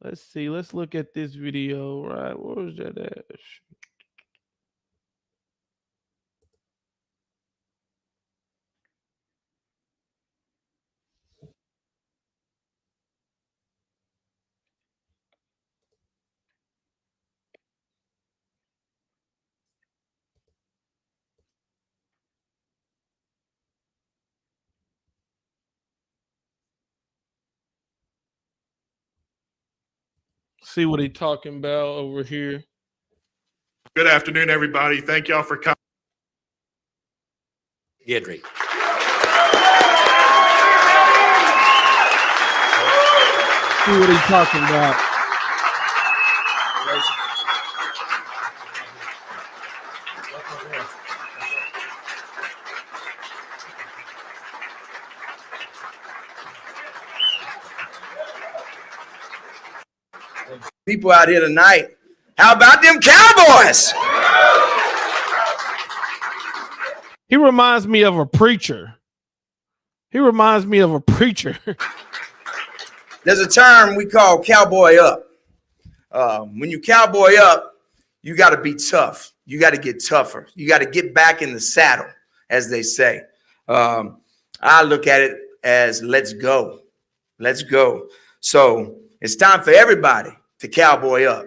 Let's see. Let's look at this video. Right, where was that at? See what he talking about over here. Good afternoon, everybody. Thank y'all for coming. Guidry. See what he talking about. People out here tonight. How about them Cowboys? He reminds me of a preacher. There's a term we call cowboy up. When you cowboy up, you got to be tough. You got to get tougher. You got to get back in the saddle, as they say. I look at it as let's go. Let's go. So it's time for everybody to cowboy up.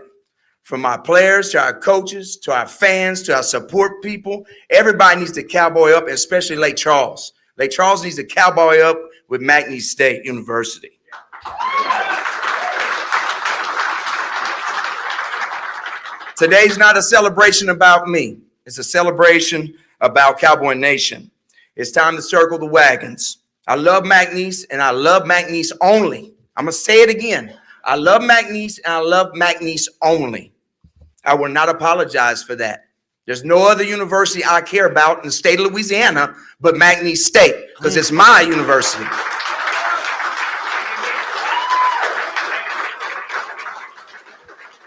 From our players to our coaches to our fans to our support people, everybody needs to cowboy up, especially Lake Charles. Lake Charles needs to cowboy up with McNeese State University. Today's not a celebration about me. It's a celebration about Cowboy Nation. It's time to circle the wagons. I love McNeese, and I love McNeese only. I'm going to say it again. I love McNeese, and I love McNeese only. I will not apologize for that. There's no other university I care about in the state of Louisiana but McNeese State, because it's my university.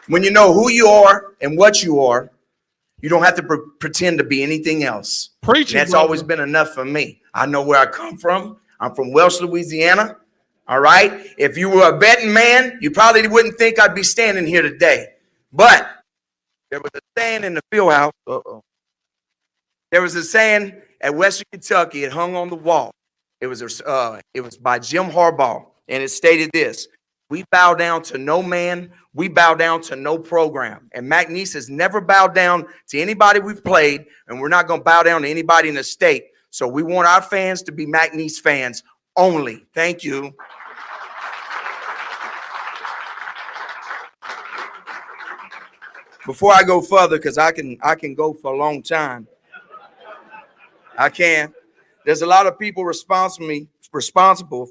When you know who you are and what you are, you don't have to pretend to be anything else. Preaching, that's always been enough for me. I know where I come from. I'm from Welsh, Louisiana. All right. If you were a betting man, you probably wouldn't think I'd be standing here today. But there was a saying in the field house. There was a saying at Western Kentucky. It hung on the wall. It was by Jim Harbaugh, and it stated this: "We bow down to no man. We bow down to no program." And McNeese has never bowed down to anybody we've played, and we're not going to bow down to anybody in the state. So we want our fans to be McNeese fans only. Thank you. Before I go further, because I can go for a long time. I can. There's a lot of people responsible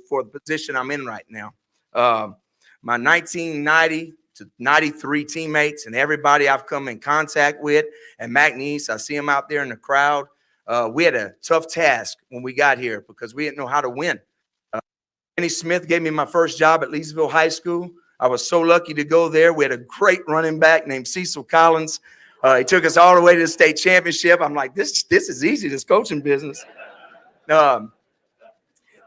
for the position I'm in right now. My 1990 to 93 teammates and everybody I've come in contact with at McNeese, I see them out there in the crowd. We had a tough task when we got here because we didn't know how to win. Kenny Smith gave me my first job at Leesville High School. I was so lucky to go there. We had a great running back named Cecil Collins. He took us all the way to the state championship. I'm like, this is easy, this coaching business. Then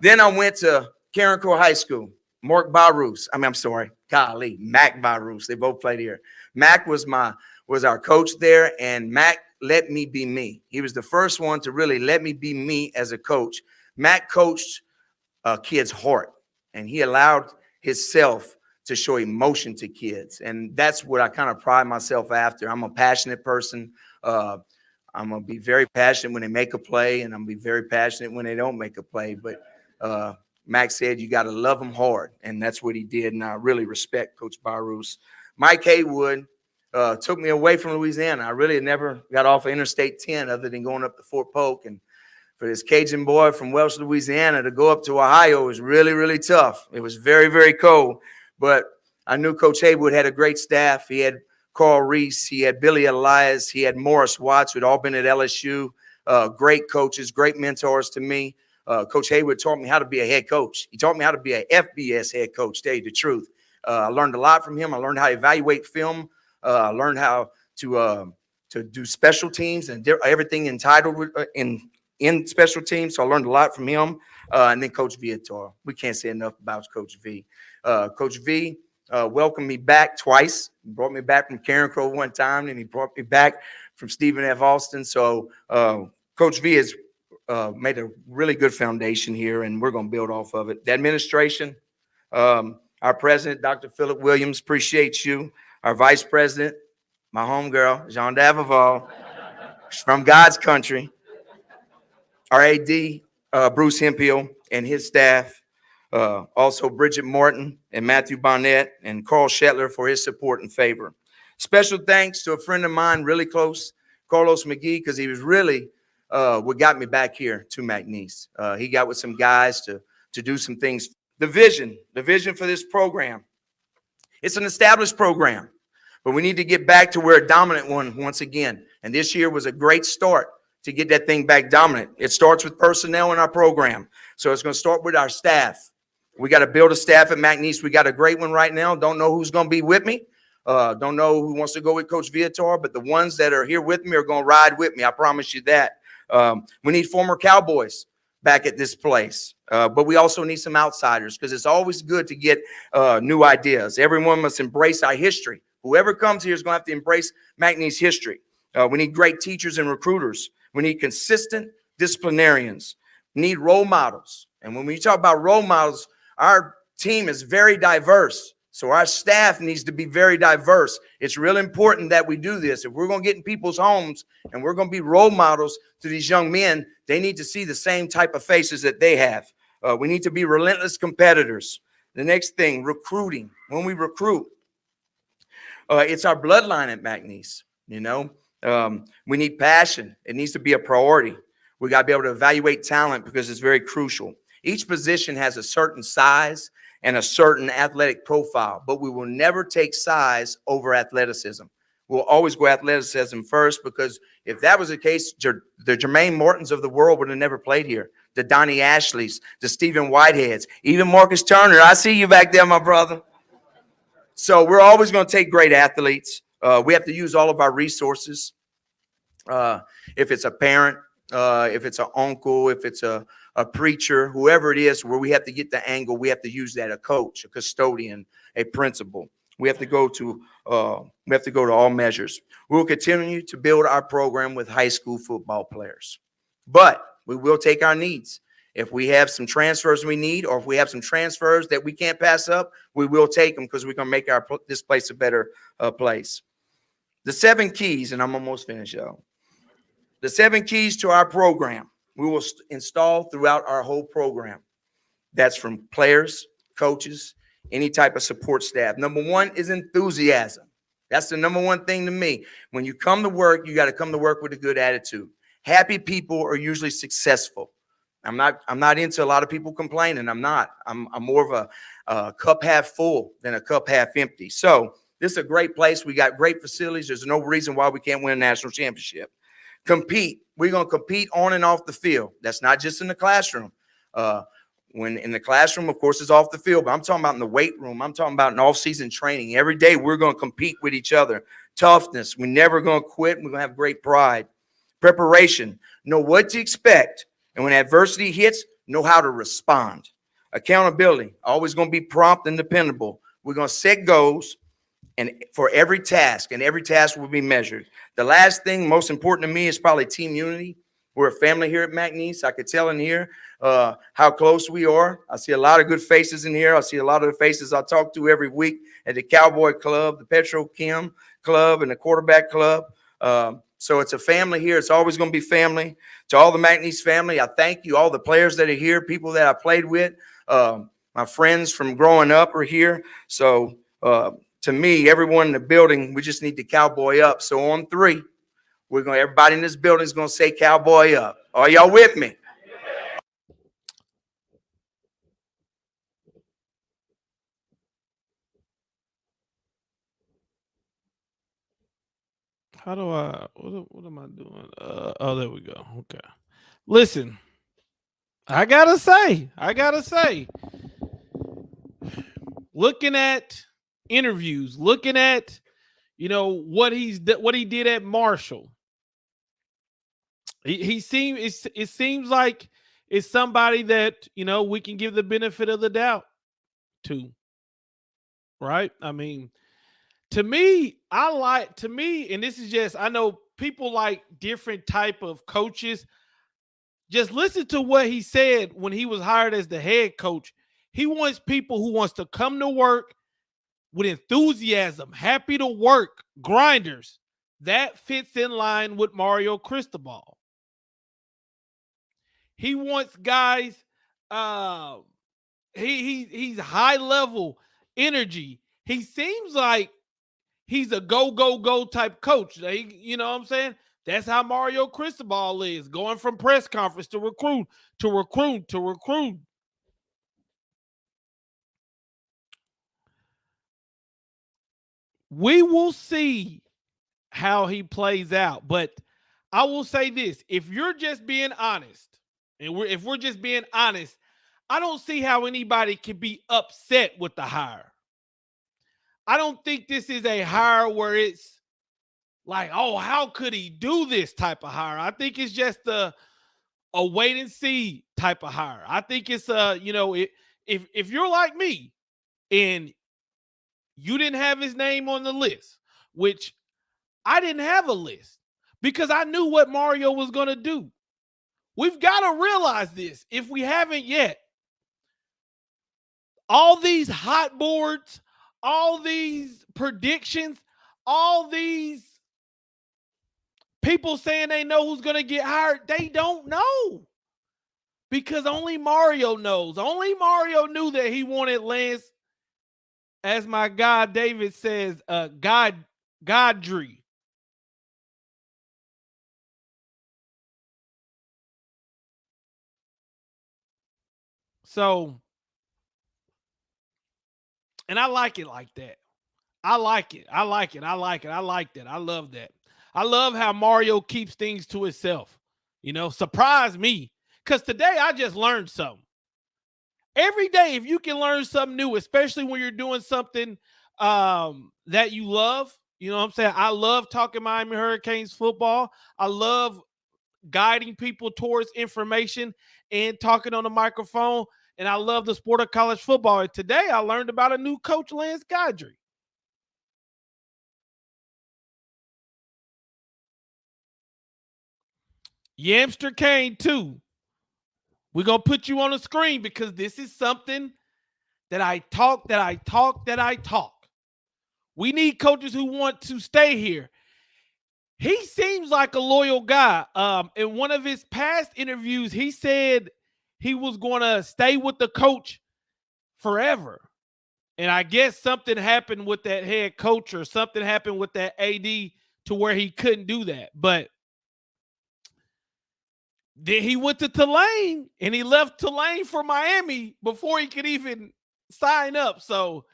I went to Karen Core High School. Mac Barus. Mac Barus. They both played here. Mac was our coach there, and Mac let me be me. He was the first one to really let me be me as a coach. Mac coached a kid's heart, and he allowed himself to show emotion to kids. And that's what I kind of pride myself after. I'm a passionate person. I'm going to be very passionate when they make a play, and I'm going to be very passionate when they don't make a play. But Max said you got to love them hard, and that's what he did, and I really respect Coach Barus. Mike Haywood took me away from Louisiana. I really never got off of Interstate 10 other than going up to Fort Polk. And for this Cajun boy from Welsh, Louisiana to go up to Ohio was really, really tough. It was very, very cold. But I knew Coach Haywood had a great staff. He had Carl Reese. He had Billy Elias. He had Morris Watts, who'd all been at LSU. Great coaches, great mentors to me. Coach Haywood taught me how to be a head coach. He taught me how to be a FBS head coach, to tell you the truth. I learned a lot from him. I learned how to evaluate film. I learned how to do special teams and everything entitled in special teams. So I learned a lot from him. And then Coach Viator. We can't say enough about Coach V. Coach V welcomed me back twice. He brought me back from Karen Crow one time, and he brought me back from Stephen F. Austin. So Coach V has made a really good foundation here, and we're going to build off of it. The administration, our president, Dr. Philip Williams, appreciate you. Our vice president, my homegirl, Jean Davival, from God's country. Our AD, Bruce Hempiel, and his staff. Also, Bridget Morton and Matthew Bonnet and Carl Shetler for his support and favor. Special thanks to a friend of mine, really close, Carlos McGee, because he was really what got me back here to McNeese. He got with some guys to do some things. The vision for this program. It's an established program, but we need to get back to where a dominant one once again. And this year was a great start to get that thing back dominant. It starts with personnel in our program. So it's going to start with our staff. We got to build a staff at McNeese. We got a great one right now. Don't know who's going to be with me. Don't know who wants to go with Coach Viator, but the ones that are here with me are going to ride with me. I promise you that. We need former Cowboys back at this place. But we also need some outsiders because it's always good to get new ideas. Everyone must embrace our history. Whoever comes here is going to have to embrace McNeese history. We need great teachers and recruiters. We need consistent disciplinarians. We need role models. And when we talk about role models, our team is very diverse. So our staff needs to be very diverse. It's real important that we do this. If we're going to get in people's homes and we're going to be role models to these young men, they need to see the same type of faces that they have. We need to be relentless competitors. The next thing, recruiting. When we recruit, it's our bloodline at McNeese. You know, we need passion. It needs to be a priority. We got to be able to evaluate talent because it's very crucial. Each position has a certain size and a certain athletic profile, but we will never take size over athleticism. We'll always go athleticism first because if that was the case, the Jermaine Mortons of the world would have never played here. The Donnie Ashleys, the Stephen Whiteheads, even Marcus Turner. I see you back there, my brother. So we're always going to take great athletes. We have to use all of our resources. If it's a parent, if it's an uncle, if it's a preacher, whoever it is, where we have to get the angle, we have to use that, a coach, a custodian, a principal. We have to go to all measures. We will continue to build our program with high school football players, but we will take our needs. If we have some transfers we need, or if we have some transfers that we can't pass up, we will take them because we're going to make this place a better place. The 7 keys, and I'm almost finished, y'all. The 7 keys to our program we will install throughout our whole program. That's from players, coaches, any type of support staff. Number 1 is enthusiasm. That's the number 1 thing to me. When you come to work, you got to come to work with a good attitude. Happy people are usually successful. I'm not into a lot of people complaining. I'm more of a cup half full than a cup half empty. So this is a great place. We got great facilities. There's no reason why we can't win a national championship. Compete. We're going to compete on and off the field. That's not just in the classroom. When in the classroom, of course, it's off the field, but I'm talking about in the weight room. I'm talking about in off-season training. Every day we're going to compete with each other. Toughness. We're never going to quit. We're going to have great pride. Preparation. Know what to expect. And when adversity hits, know how to respond. Accountability. Always going to be prompt and dependable. We're going to set goals and for every task, and every task will be measured. The last thing, most important to me, is probably team unity. We're a family here at McNeese. I could tell in here how close we are. I see a lot of good faces in here. I see a lot of the faces I talk to every week at the Cowboy Club, the Petrochem Club, and the Quarterback Club. So it's a family here. It's always going to be family. To all the McNeese family, I thank you. All the players that are here, people that I played with, my friends from growing up are here. So to me, everyone in the building, we just need to cowboy up. So on 3, everybody in this building is going to say cowboy up. Are y'all with me? How do I, what am I doing? Oh, there we go. Okay. Listen, I gotta say, looking at interviews, looking at, what he did at Marshall, it seems like it's somebody that, we can give the benefit of the doubt to, right? I mean, to me, and this is just, I know people like different type of coaches. Just listen to what he said when he was hired as the head coach. He wants people who wants to come to work with enthusiasm, happy to work, grinders. That fits in line with Mario Cristobal. He wants guys he's high level energy. He seems like he's a go type coach. You know what I'm saying? That's how Mario Cristobal is, going from press conference to recruit to recruit to recruit. We will see how he plays out, but I will say this: if you're just being honest, and if we're just being honest, I don't see how anybody can be upset with the hire. I don't think this is a hire where it's like, oh, how could he do this type of hire? I think it's just a wait and see type of hire. I think it's if you're like me and you didn't have his name on the list, which I didn't have a list because I knew what Mario was going to do. We've got to realize this if we haven't yet. All these hot boards, all these predictions, all these people saying they know who's going to get hired, they don't know. Because only Mario knows. Only Mario knew that he wanted Lance, as my guy David says, Guidry. So, and I like it like that. I like it. I like it. I like it. I like that. I love that. I love how Mario keeps things to himself. You know, surprise me. Because today I just learned something. Every day, if you can learn something new, especially when you're doing something that you love, you know what I'm saying? I love talking Miami Hurricanes football. I love guiding people towards information and talking on the microphone. And I love the sport of college football. And today I learned about a new coach, Lance Guidry. Yamster Kane, too. We're going to put you on the screen because this is something that I talk. We need coaches who want to stay here. He seems like a loyal guy. In one of his past interviews, he said he was going to stay with the coach forever. And I guess something happened with that head coach or something happened with that AD to where he couldn't do that. But then he went to Tulane and he left Tulane for Miami before he could even sign up. So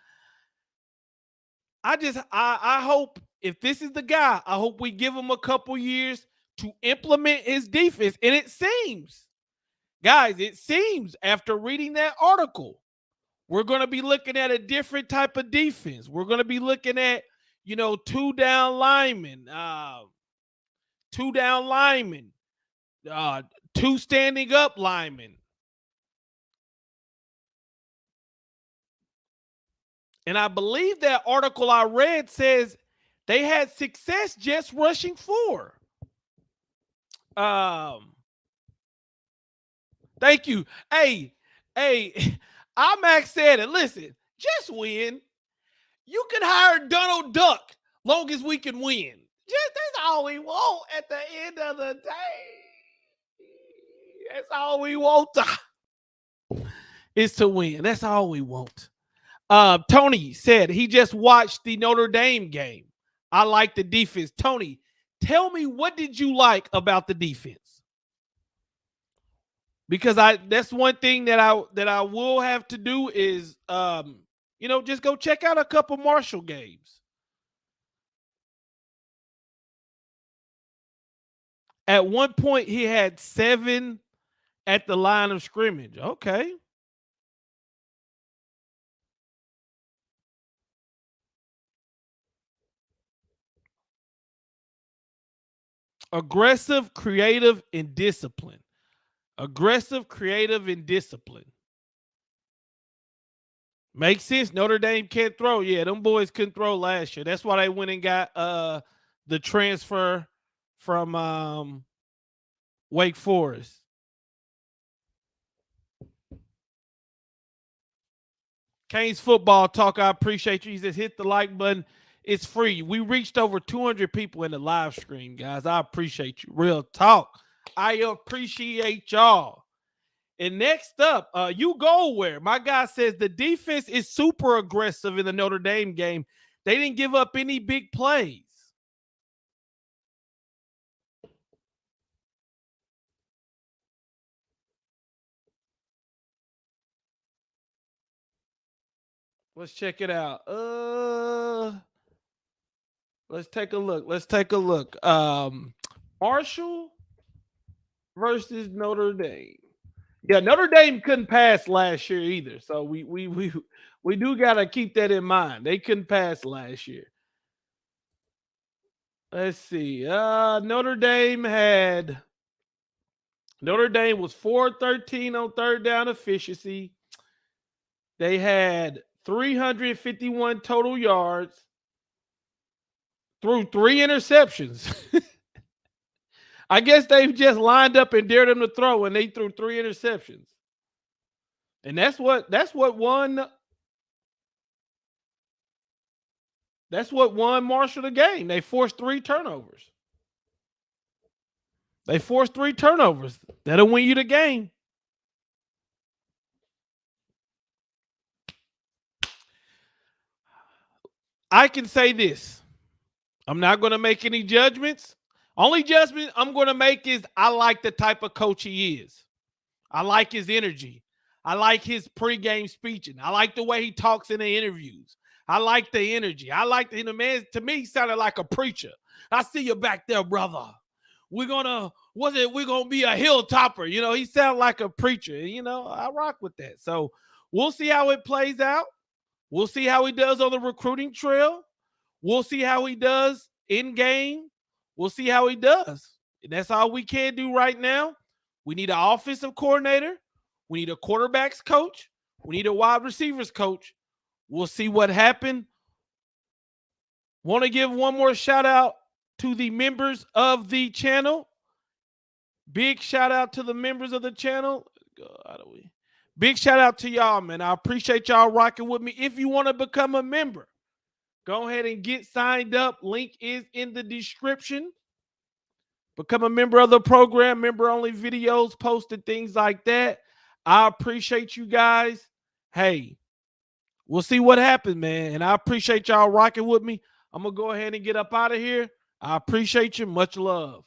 I hope if this is the guy, I hope we give him a couple years to implement his defense. And it seems, guys, after reading that article, we're going to be looking at a different type of defense. We're going to be looking at, two down linemen, two standing up linemen. And I believe that article I read says they had success just rushing 4. Thank you. Hey, IMAX said it. Listen, just win. You can hire Donald Duck long as we can win. That's all we want at the end of the day. That's all we want is to win. That's all we want. Tony said he just watched the Notre Dame game. I like the defense. Tony, tell me, what did you like about the defense? Because that's one thing that I will have to do is just go check out a couple Marshall games. At one point, he had 7 at the line of scrimmage. Okay. Aggressive, creative, and discipline. Aggressive, creative, and discipline. Makes sense. Notre Dame can't throw. Yeah, them boys couldn't throw last year. That's why they went and got the transfer from Wake Forest. Canes Football Talk, I appreciate you. He says, hit the like button. It's free. We reached over 200 people in the live stream, guys. I appreciate you. Real talk. I appreciate y'all. And next up, you go where my guy says the defense is super aggressive in the Notre Dame game. They didn't give up any big plays. Let's check it out. Let's take a look. Marshall versus Notre Dame. Yeah, Notre Dame couldn't pass last year either. So we do gotta keep that in mind. They couldn't pass last year. Let's see. Notre Dame was 4-13 on third down efficiency. They had 351 total yards through 3 interceptions. I guess they've just lined up and dared them to throw, and they threw 3 interceptions. And that's what won Marshall the game. They forced 3 turnovers. That'll win you the game. I can say this. I'm not going to make any judgments. Only judgment I'm going to make is I like the type of coach he is. I like his energy. I like his pregame speeching. I like the way he talks in the interviews. I like the energy. I like the man. To me, he sounded like a preacher. I see you back there, brother. We're gonna be a hilltopper. You know, he sounded like a preacher. You know, I rock with that. So we'll see how it plays out. We'll see how he does on the recruiting trail. We'll see how he does in game. We'll see how he does. And that's all we can do right now. We need an offensive coordinator. We need a quarterbacks coach. We need a wide receivers coach. We'll see what happened. Want to give one more shout out to the members of the channel. Big shout out to the members of the channel. Big shout out to y'all, man. I appreciate y'all rocking with me. If you want to become a member, go ahead and get signed up. Link is in the description. Become a member of the program, member-only videos posted, things like that. I appreciate you guys. Hey, we'll see what happens, man. And I appreciate y'all rocking with me. I'm going to go ahead and get up out of here. I appreciate you. Much love.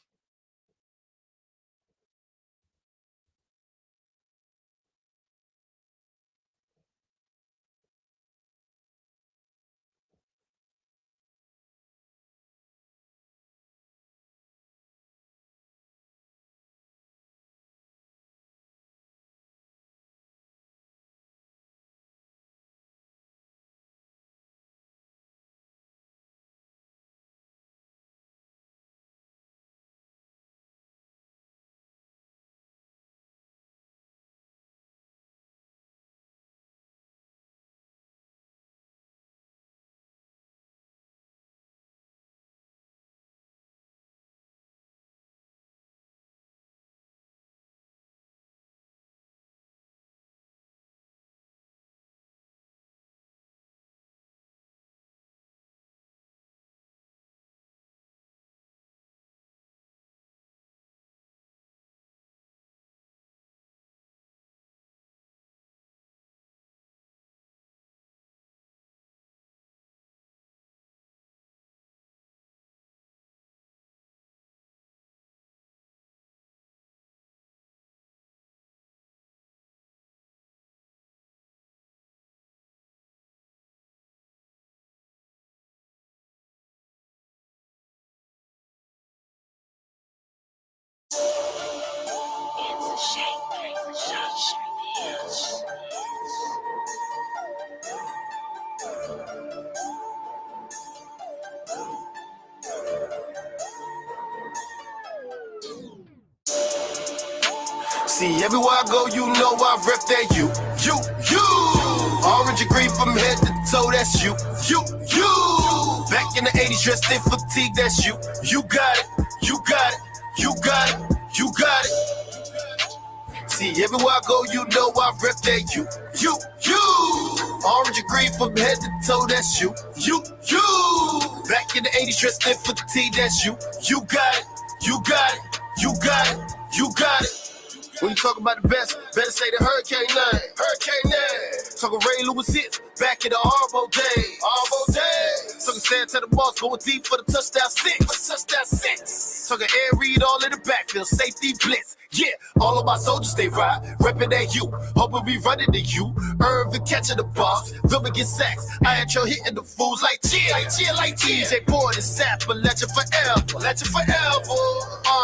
See, everywhere I go, you know I rep that you. Orange and green from head to toe, that's you. Back in the 80s, dressed in fatigue, that's you. You got it, you got it, you got it, you got it. See, everywhere I go, you know I rep that you. Orange and green from head to toe, that's you. Back in the 80s, dressed in fatigue, that's you. You got it, you got it, you got it, you got it. you talk about the best, better say the Hurricane name. Hurricane name. Talking Ray Lewis hits, back in the Arbo days. Arbo days. Talking stand to the boss, going deep for the touchdown six. Touchdown six. Talking Air Reed all in the backfield, safety blitz. Yeah, all of my soldiers stay right, reppin' that you. Hoping we run into you. Irvin catching the boss, Vilma get sacks. I had you hitting the fools like cheer, like cheer, like cheer. DJ Boyd and Sap, but legend forever, legend forever.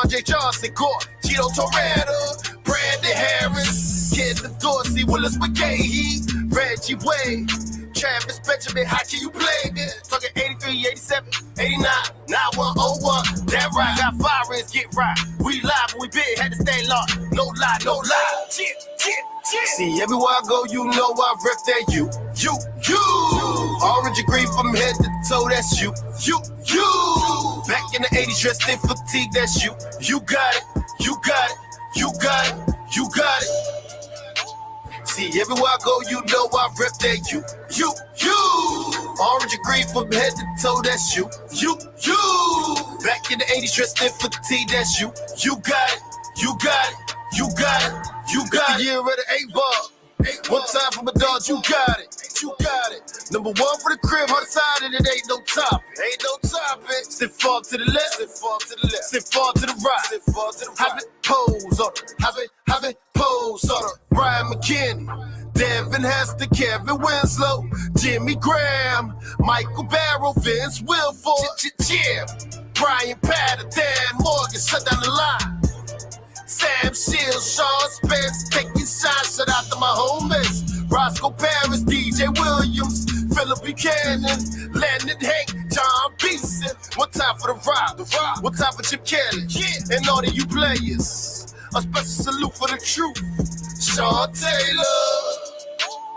RJ Johnson, Gore, Gino Toretta, Brandon Harris, Kid the Dorsey, Willis McGahee, Reggie Wade, Travis Benjamin, how can you play this? Talking 83, 87, 89, 9101. That right, got fire is get right. We live, we big, had to stay locked. No lie, no lie. See, everywhere I go, you know I rep that you. Orange and green from head to toe, that's you. Back in the 80s, dressed in fatigue, that's you. You got it, you got it, you got it, you got it. See, everywhere I go, you know I rep that you. Orange and green from head to toe, that's you. Back in the 80s, dressed in fatigue, that's you. You got it, you got it, you got it, you got it. It's the year of the 8-ball. One time for my dogs, you got it. Number one for the crib, hard side, and it ain't no topic. Sit far to the left, sit far to the right. Have it pose on it, have it pose on it. Brian McKinney, Devin Hester, Kevin Winslow, Jimmy Graham, Michael Barrow, Vince Wilfork, Jim, Brian Patter, Dan Morgan, shut down the line. Sam Shields, Sean Spence, taking shots, shout out to my homies. Roscoe Paris, DJ Williams, Philip Buchanan, Landon Hank, John Beeson. One time for the Rock, one time for Chip Kelly, and all of you players. A special salute for the truth. Sean Taylor,